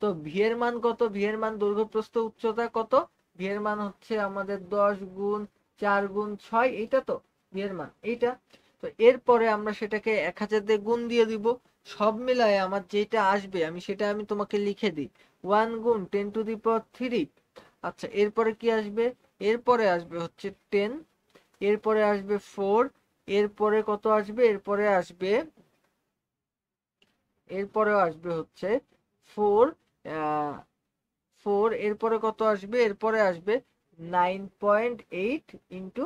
তো ভি এর মান কত? ভি এর মান দৈর্ঘ্য প্রস্থ উচ্চতা কত? ভি এর মান হচ্ছে আমাদের 10 গুণ 4 গুণ 6, এইটা তো ভি এর মান, এইটা। তো এরপরে আমরা সেটাকে 1000 দিয়ে গুণ দিয়ে দিব। সব মিলায় আমার যেটা আসবে আমি তোমাকে লিখে দিই, 1 গুণ 10⁻³ আচ্ছা, এরপরে কি আসবে? এরপরে আসবে হচ্ছে 10, এরপরে আসবে 4, এরপরে কত আসবে? এরপরেও আসবে হচ্ছে 4, 4, এরপরে কত আসবে? এরপরে আসবে 9.8 ইন্টু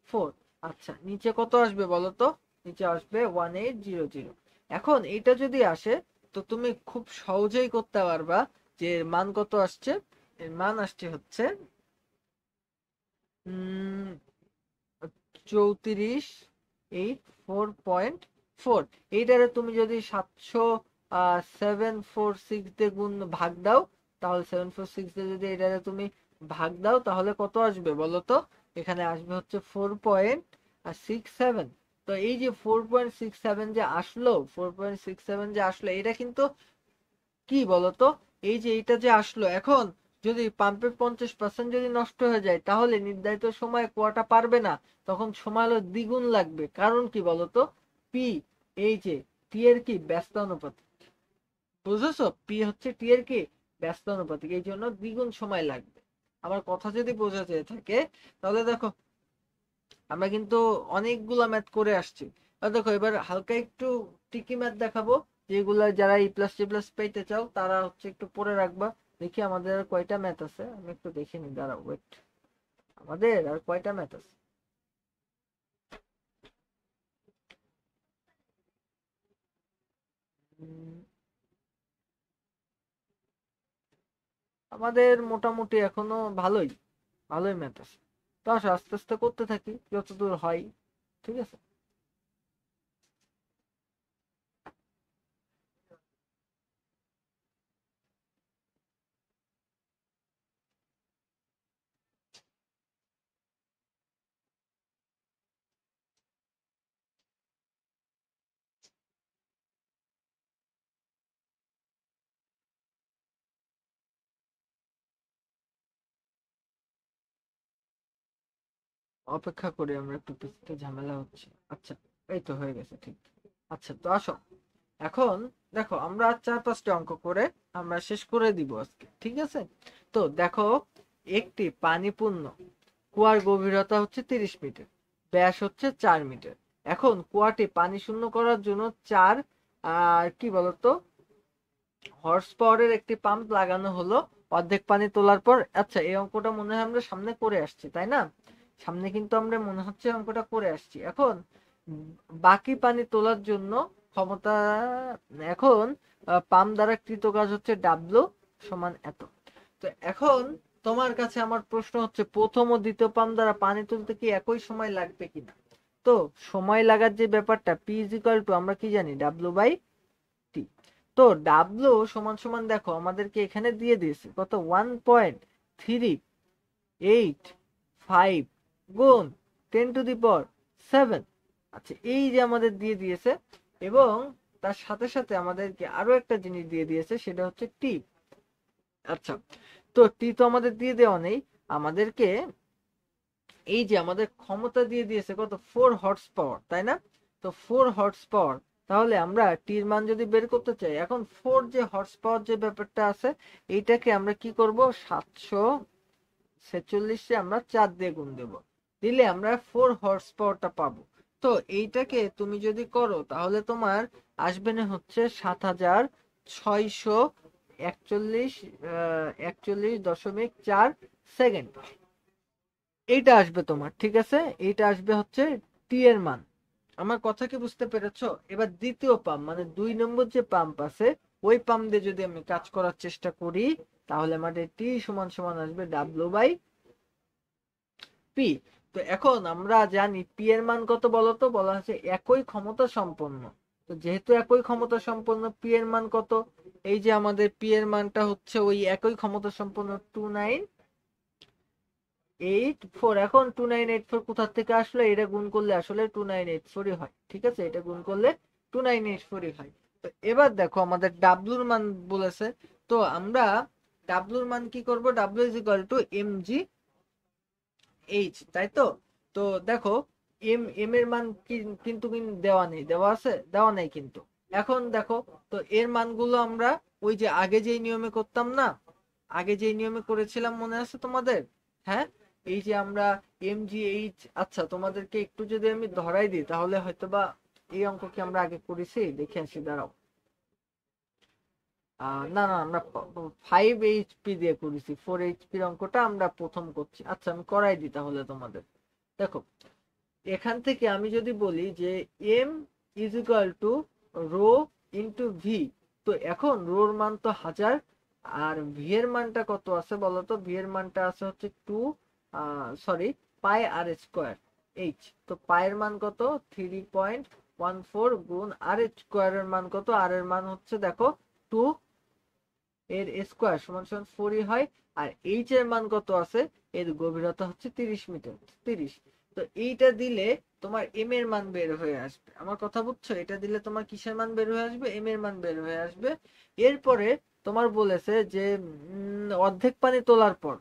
4। আচ্ছা, নিচে কত আসবে বলো তো? নিচে আসবে 1800। এখন এটা যদি আসে, তো তুমি খুব সহজেই করতে পারবা যে এর মান কত আসছে। এর মান আসছে হচ্ছে 34.4. এইটারে তুমি যদি 746 দিয়ে গুণ ভাগ দাও, তাহলে 746 দিয়ে যদি এটারে তুমি ভাগ দাও, তাহলে কত আসবে বলো তো? এখানে আসবে হচ্ছে 4.67। তো এই যে 4.67 যে আসলো, 4.67 যে আসলো, এটা কিন্তু কি বলতো? এই যে এটা যে আসলো, এখন যদি পাম্পের 50% যদি নষ্ট হয়ে যায়, তাহলে নির্ধারিত সময়ে কুয়াটা পারবে না। তখন সময় হলো দ্বিগুণ লাগবে। কারণ কি বলতো? পি, এই যে টি এর কি ব্যস্ত অনুপাতিক, বুঝেছো? পি হচ্ছে টি এর কি ব্যস্ত অনুপাতিক, এই জন্য দ্বিগুণ সময় লাগবে। আমার কথা যদি বোঝা যেয়ে থাকে, তাহলে দেখো আমরা কিন্তু অনেকগুলা ম্যাথ করে আসছি। আর দেখো এবার হালকা একটু ট্রিকি ম্যাথ দেখাবো, যেগুলা যারা ই প্লাস টি প্লাস পেতে চাও তারা হচ্ছে একটু পড়ে রাখবা। দেখি আমাদের আর কয়টা ম্যাথ আছে, আমি একটু দেখে নিই, দাঁড়াও ওয়েট। আমাদের আর কয়টা ম্যাথ আছে? উম, আমাদের মোটামুটি এখনো ভালোই ভালোই ম্যাথ আছে। তো আসো আস্তে আস্তে করতে থাকি যতদূর হয়। ঠিক আছে। অপেক্ষা করি আমরা একটু, পিছিয়ে ঝামেলা হচ্ছে। আচ্ছা, এই তো হয়ে গেছে, ঠিক। আচ্ছা, তো আসো এখন দেখো, আমরা 4-5টা অঙ্ক করে আমরা শেষ করে দিব আজকে, ঠিক আছে? তো দেখো, একটি পানিপূর্ণ কুয়ার গভীরতা হচ্ছে 30 মিটার, ব্যাস হচ্ছে 4 মিটার। এখন কুয়াটি পানি শূন্য করার জন্য 4 আর কি বলতো হর্স পাওয়ারের একটি পাম্প লাগানো হলো অর্ধেক পানি তোলার পর। আচ্ছা, এই অঙ্কটা মনে হয় আমরা সামনে করে আসছি, তাই না? সামনে কিন্তু আমরা মনে হচ্ছে অঙ্কটা করে আসছি। এখন বাকি পানি তোলার জন্য ক্ষমতা, এখন পাম্প দ্বারা কৃত কাজ হচ্ছে ডাব্লু সমান এত। তো এখন তোমার কাছে আমার প্রশ্ন হচ্ছে, প্রথম ও দ্বিতীয় পাম্প দ্বারা পানি তুলতে কি একই সময় লাগবে কিনা? তো সময় লাগার যে ব্যাপারটা, পি ইজ ইকুয়াল টু আমরা কি জানি, ডাব্লু বাই টি। তো ডাব্লু সমান সমান দেখো আমাদেরকে এখানে দিয়ে দিয়েছে কত, 1.385 গুণ 10⁻⁷। আচ্ছা, এই যে আমাদের দিয়ে দিয়েছে, এবং তার সাথে সাথে আমাদেরকে আরো একটা জিনিস দিয়ে দিয়েছে, সেটা হচ্ছে টি। আচ্ছা, তো টি তো আমাদের দিয়ে দেওয়া নেই, আমাদেরকে এই যে আমাদের ক্ষমতা দিয়ে দিয়েছে কত, 4 হর্স পাওয়ার, তাই না? তো 4 হর্স পাওয়ার, তাহলে আমরা টির মান যদি বের করতে চাই, এখন 4 হর্স পাওয়ার যে ব্যাপারটা আছে, এইটাকে আমরা কি করব, 746 আমরা 4 দিয়ে গুণ দেব, দিলে আমরা 4 হর্স পাওয়ারটা পাবো। তো এইটাকে তুমি যদি করো, তাহলে তোমার আসবে না হচ্ছে 7641.4 সেকেন্ড। এইটা আসবে তোমার, ঠিক আছে? এইটা আসবে হচ্ছে টি এর মান। আমার কথা কি বুঝতে পেরেছো? এবার দ্বিতীয় পাম্প মানে 2 নম্বর যে পাম্প আছে, ওই পাম্প দিয়ে যদি আমি কাজ করার চেষ্টা করি, তাহলে আমাদের টি সমান সমান আসবে ডাব্লিউ বাই পি। তো এখন আমরা জানি পি এর মান কত বলতো, বলা হচ্ছে একই ক্ষমতা সম্পন্ন। তো যেহেতু একই ক্ষমতা সম্পন্ন, পি এর মান কত? এই যে আমাদের পি এর মানটা হচ্ছে ওই একই ক্ষমতা সম্পন্ন 2984। এখন 2984 কোথা থেকে আসলে, এটা গুণ করলে আসলে 2984 হয়, ঠিক আছে? এটা গুণ করলে 2984 হয়। তো এবার দেখো আমাদের ডাব্লুর মান বলেছে, তো আমরা ডাব্লুর মান কি করব, W is equal to M G h, তাই তো? তো দেখো, এম এম এর মান কিন্তু দেওয়া নেই, দেওয়া আছে, দেওয়া নেই কিন্তু। এখন দেখো, তো এর মানগুলো আমরা ওই যে আগে যেই নিয়মে করতাম না, আগে যেই নিয়মে করেছিলাম মনে আছে তোমাদের? হ্যাঁ, এই যে আমরা এম জি এইচ, আচ্ছা তোমাদেরকে একটু যদি আমি ধরাই দিই, তাহলে হয়তোবা এই অঙ্ক কি আমরা আগে করেছি, দেখে আসি, দাঁড়াও। না না, আমরা 5 এইচপি দিয়ে করেছি, 4 এইচপির অঙ্কটা আমরা প্রথম করছি। আচ্ছা, আমি করাই দিই তাহলে তোমাদের। দেখো, এখান থেকে আমি যদি বলি যে m is equal to rho into v, তো এখন রোর মান তো 1000, আর ভি এর মানটা কত আছে বলতো? ভি এর মানটা আছে হচ্ছে পাই আর স্কোয়ার এইচ। তো পায়ের মান কত, 3.14 গুণ আর স্কোয়ারের মান কত, আর এর মান হচ্ছে দেখো 2, এর স্কোয়ার সমান সমান 4 হয়। আর এইচ এর মান কত আছে, এর গভীরতা হচ্ছে 30 মিটার, 30। তো এইটা দিলে তোমার এম এর মান বের হয়ে আসবে। আমার কথা বুঝছো? এটা দিলে তোমার কিসের মান বের হয়ে আসবে, এম এর মান বের হয়ে আসবে। এরপরে তোমার বলেছে যে অর্ধেক পানি তোলার পর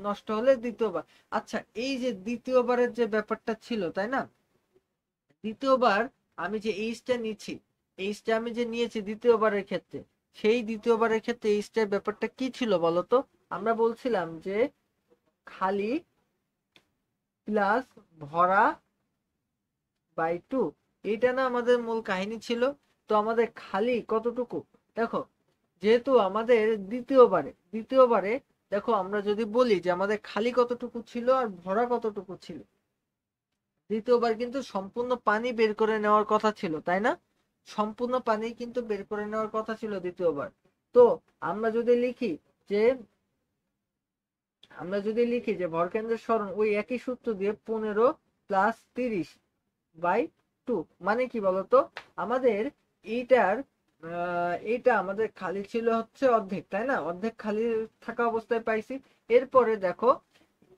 নষ্ট হলে দ্বিতীয়বার। আচ্ছা, এই যে দ্বিতীয়বারের যে ব্যাপারটা ছিল, তাই না? দ্বিতীয়বার আমি যে এইচটা নিচ্ছি, এইচটা আমি যে নিয়েছি দ্বিতীয়বারের ক্ষেত্রে, সেই দ্বিতীয়বারের ক্ষেত্রে এইচটার ব্যাপারটা কি ছিল বলতো? আমরা বলছিলাম যে খালি প্লাস ভরা বাই 2, এইটা না আমাদের মূল কাহিনী ছিল। তো আমাদের খালি কতটুকু, দেখো, যেহেতু আমাদের দ্বিতীয়বারে দেখো, আমরা যদি বলি যে আমাদের খালি কতটুকু ছিল আর ভরা কতটুকু ছিল, দ্বিতীয়বার কিন্তু সম্পূর্ণ পানি বের করে নেওয়ার কথা ছিল, তাই না? সম্পূর্ণ পানি কিন্তু বের করে নেওয়ার কথা ছিল দ্বিতীয়বার। তো আমরা যদি লিখি যে ভরকেন্দ্রের সরণ ওই একই সূত্র দিয়ে 15 + 30/2, মানে কি বলতো? আমাদের এইটার এইটা আমাদের খালি ছিল হচ্ছে অর্ধেক, তাই না? অর্ধেক খালি থাকা অবস্থায় পাইছি। এরপরে দেখো,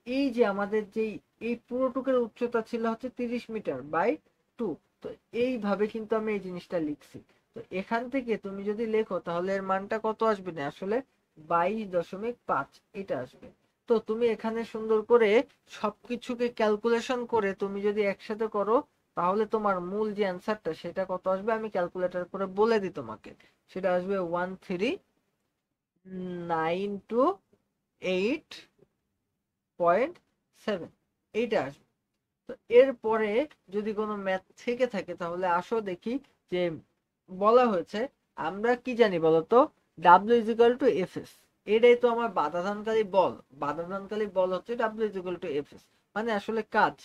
এই যে আমাদের যেই এই পুরোটুকের উচ্চতা ছিল হচ্ছে 30 মিটার/2। তো এইভাবে কিন্তু আমি এই জিনিসটা লিখছি। তো এখান থেকে তুমি যদি লেখো, তাহলে এর মানটা কত আসবে না আসলে, 22.5 এটা আসবে। তো তুমি এখানে সুন্দর করে সবকিছুকে ক্যালকুলেশন করে তুমি যদি একসাথে করো, তাহলে তোমার মূল যে অ্যান্সারটা সেটা কত আসবে আমি ক্যালকুলেটর করে বলে দিই তোমাকে। সেটা আসবে 1392.8, এইটা আসবে। তো এরপরে যদি কোনো ম্যাথ থেকে থাকে তাহলে আসো দেখি। যে বলা হয়েছে, আমরা কি জানি বলতো, W is equal two F S. এটাই তো আমার বাধাদানকারী বল। বাধাদানকারী বল হচ্ছে W is equal two F S, মানে আসলে কাজ।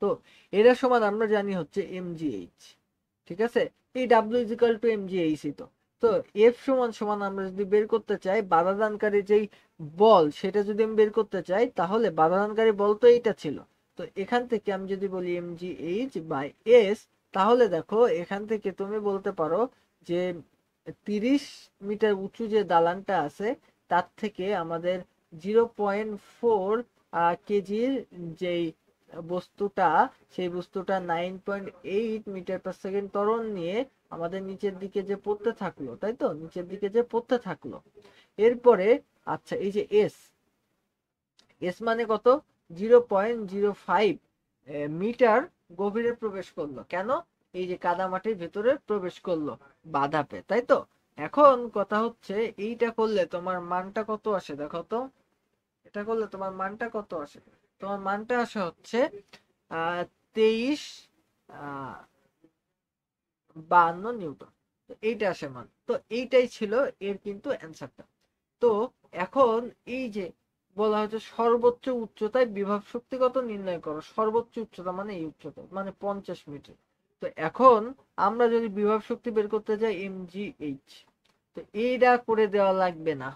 তো এরা সমান আমরা জানি হচ্ছে এমজিএইচ। ঠিক আছে, এই ডাব্লিউ ইজ ইকুয়াল টু এমজিএইচই তো। তো এফ সমান সমান আমরা যদি বের করতে চাই বাধাদানকারী যেই বল, সেটা যদি আমি বের করতে চাই, তাহলে বাধাদানকারী বল তো এইটা ছিল। তো এখান থেকে আমি যদি বলি এমজিএইচ বাই এস, তাহলে দেখো এখান থেকে তুমি বলতে পারো যে 30 মিটার উঁচু যে দালানটা আছে, তার থেকে আমাদের 0.4 কেজির যেই বস্তুটা, সেই বস্তুটা 9.8 মিটার পার সেকেন্ড ত্বরণ নিয়ে আমাদের নিচের দিকে যে পড়তে থাকলো, তাই তো, নিচের দিকে যে পড়তে থাকলো। এরপরে আচ্ছা, এই যে এস, এস মানে কত, 0.05 মিটার গভীরে প্রবেশ করলো। কেন? এই যে কাদামাটির ভেতরে প্রবেশ করলো বাধা পেয়ে, তাই তো। এখন কথা হচ্ছে, এইটা করলে তোমার মানটা কত আসে দেখো তো। এটা করলে তোমার মানটা কত আসে? তোমার মানটা আসে হচ্ছে 2352 নিউটন। তো এইটা আসে মান। তো এইটাই ছিল এর কিন্তু অ্যান্সারটা। তো এখন এই যে বলা হচ্ছে সর্বোচ্চ উচ্চতায় বিভব শক্তি কত নির্ণয় করো। সর্বোচ্চ উচ্চতা মানে এই উচ্চতা মানে 50 মিটার। তো এখন আমরা যদি বিভব শক্তি বের করতে যাই এমজিএইচ, তো এইটা করে দেওয়া লাগবে না।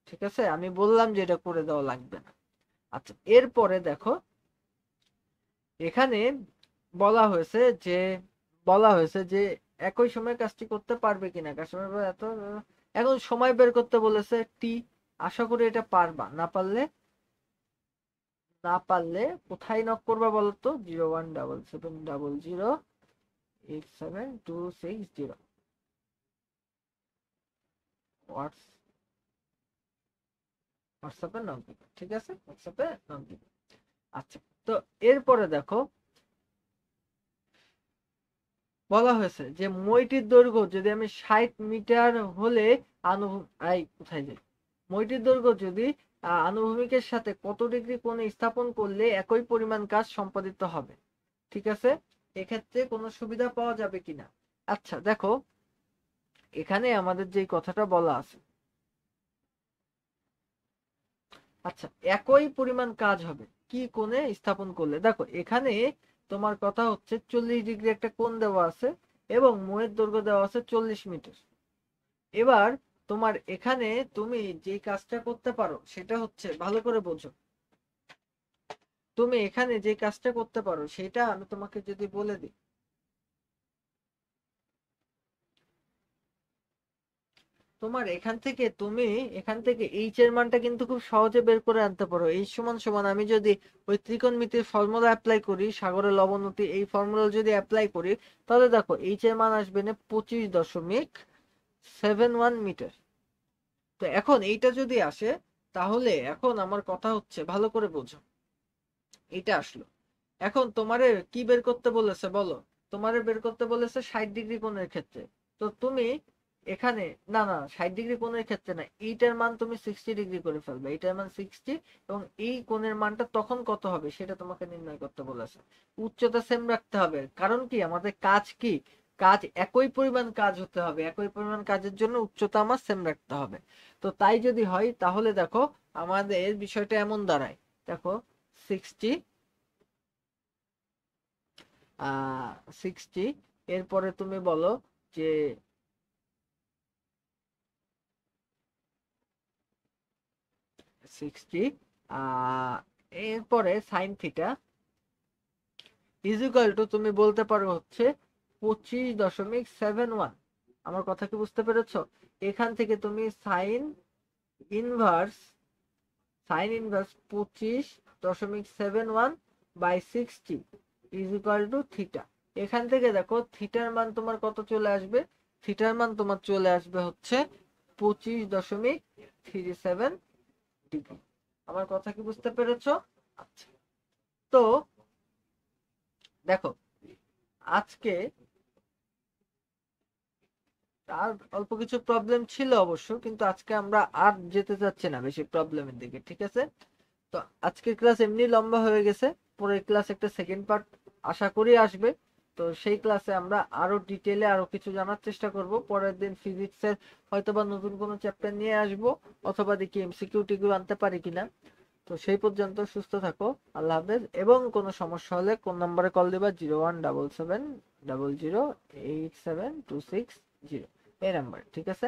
ঠিক আছে, আমি বললাম যে এটা করে দেওয়া লাগবে না। আচ্ছা, এরপরে দেখো এখানে বলা হয়েছে যে বলা হয়েছে যে একই সময় কাজটি করতে পারবে কিনা। কাস্টমার এত, এখন সময় বের করতে বলেছে টি। আশা করি এটা পারবা। না পারলে কোথায় নক করবা বলো তো? 0177008726 হোয়াটসঅ্যাপে নক দিবে। ঠিক আছে, হোয়াটসঅ্যাপে নক দিবে। আচ্ছা, তো এরপরে দেখো বলা হয়েছে যে মইটির দৈর্ঘ্য যদি আমি 60 মিটার হলে কোথায় যাই, মইটির দৈর্ঘ্য যদি আনুভূমিকের সাথে কত ডিগ্রি কোণে স্থাপন করলে একই পরিমাণ কাজ সম্পাদিত হবে। ঠিক আছে, এক্ষেত্রে কোনো সুবিধা পাওয়া যাবে কিনা। আচ্ছা দেখো, এখানে আমাদের যে কথাটা বলা আছে, আচ্ছা একই পরিমাণ কাজ হবে কি কোণে স্থাপন করলে। দেখো এখানে তোমার কথা হচ্ছে 40 ডিগ্রি একটা কোণ দেওয়া আছে এবং মোয়ের দৈর্ঘ্য দেওয়া আছে 40 মিটার। এবার তোমার এখানে তুমি যে কাজটা করতে পারো সেটা হচ্ছে, ভালো করে বোঝো, তুমি এখানে যে কাজটা করতে পারো সেটা আমি তোমাকে যদি বলে দিই, তোমার এখান থেকে এইচ এর মানটা কিন্তু খুব সহজে বের করে আনতে পারো। এইচ সমান সমান আমি যদি ওই ত্রিকোণমিতির ফর্মুলা অ্যাপ্লাই করি, সাগরের লবণতি, এই ফর্মুলা যদি অ্যাপ্লাই করি, তাহলে দেখো এইচ এর মান আসবে না 25.71 মিটার। তো এখন এইটা যদি আসে, তাহলে এখন আমার কথা হচ্ছে ভালো করে বোঝো, এটা আসলো। এখন তোমারে কি বের করতে বলেছে বলো? তোমারে বের করতে বলেছে 60 ডিগ্রি কোণের ক্ষেত্রে। তো তুমি এখানে, না না, 60 ডিগ্রি কোণের ক্ষেত্রে না, এইটার মান তুমি 60 ডিগ্রি করে ফেলবে। এইটার মান 60, এবং এই কোণের মানটা তখন কত হবে সেটা তোমাকে নির্ণয় করতে বলেছে। উচ্চতা সেম রাখতে হবে, কারণ কি আমাদের কাজ কি, কাজ একই পরিমাণ কাজ হতে হবে। একই পরিমাণ কাজের জন্য উচ্চতা আমার সেম রাখতে হবে। তো তাই যদি হয় তাহলে দেখো আমাদের বিষয়টা এমন দাঁড়ায়। দেখো 60, 60, এরপরে তুমি বলো যে 60, এরপরে সাইন থিটা ইজিক্যাল টু তুমি বলতে পারো হচ্ছে 25.71। আমার কথা কি বুঝতে পেরেছো? এখান থেকে তুমি inverse sine inverse 25.71 by 60 is equal to theta. এখান থেকে দেখো থিটার মান তোমার কত চলে আসবে। থিটার মান তোমার চলে আসবে হচ্ছে 25.37 ডিগ্রি। আমার কথা কি বুঝতে পেরেছো? আচ্ছা, তো দেখো আজকে আর অল্প কিছু প্রবলেম ছিল অবশ্য, কিন্তু আজকে আমরা আর যেতে চাচ্ছি না বেশি প্রবলেমের দিকে, ঠিক আছে? তো আজকের ক্লাস এমনি লম্বা হয়ে গেছে, পরের ক্লাস একটা সেকেন্ড পার্ট আশা করি আসবে। তো সেই ক্লাসে আমরা আরো ডিটেইলে আরো কিছু জানার চেষ্টা করব। পরের দিন ফিজিক্সের হয়তোবা নতুন কোনো চ্যাপ্টার নিয়ে আসব, অথবা দেখি এমসিকিউ টিকিউ আনতে পারি কিনা। তো সেই পর্যন্ত সুস্থ থাকো, আল্লাহ হাফেজ। এবং কোনো সমস্যা হলে কোন নম্বরে কল দিবা? 0177008726 এই নাম্বার, ঠিক আছে?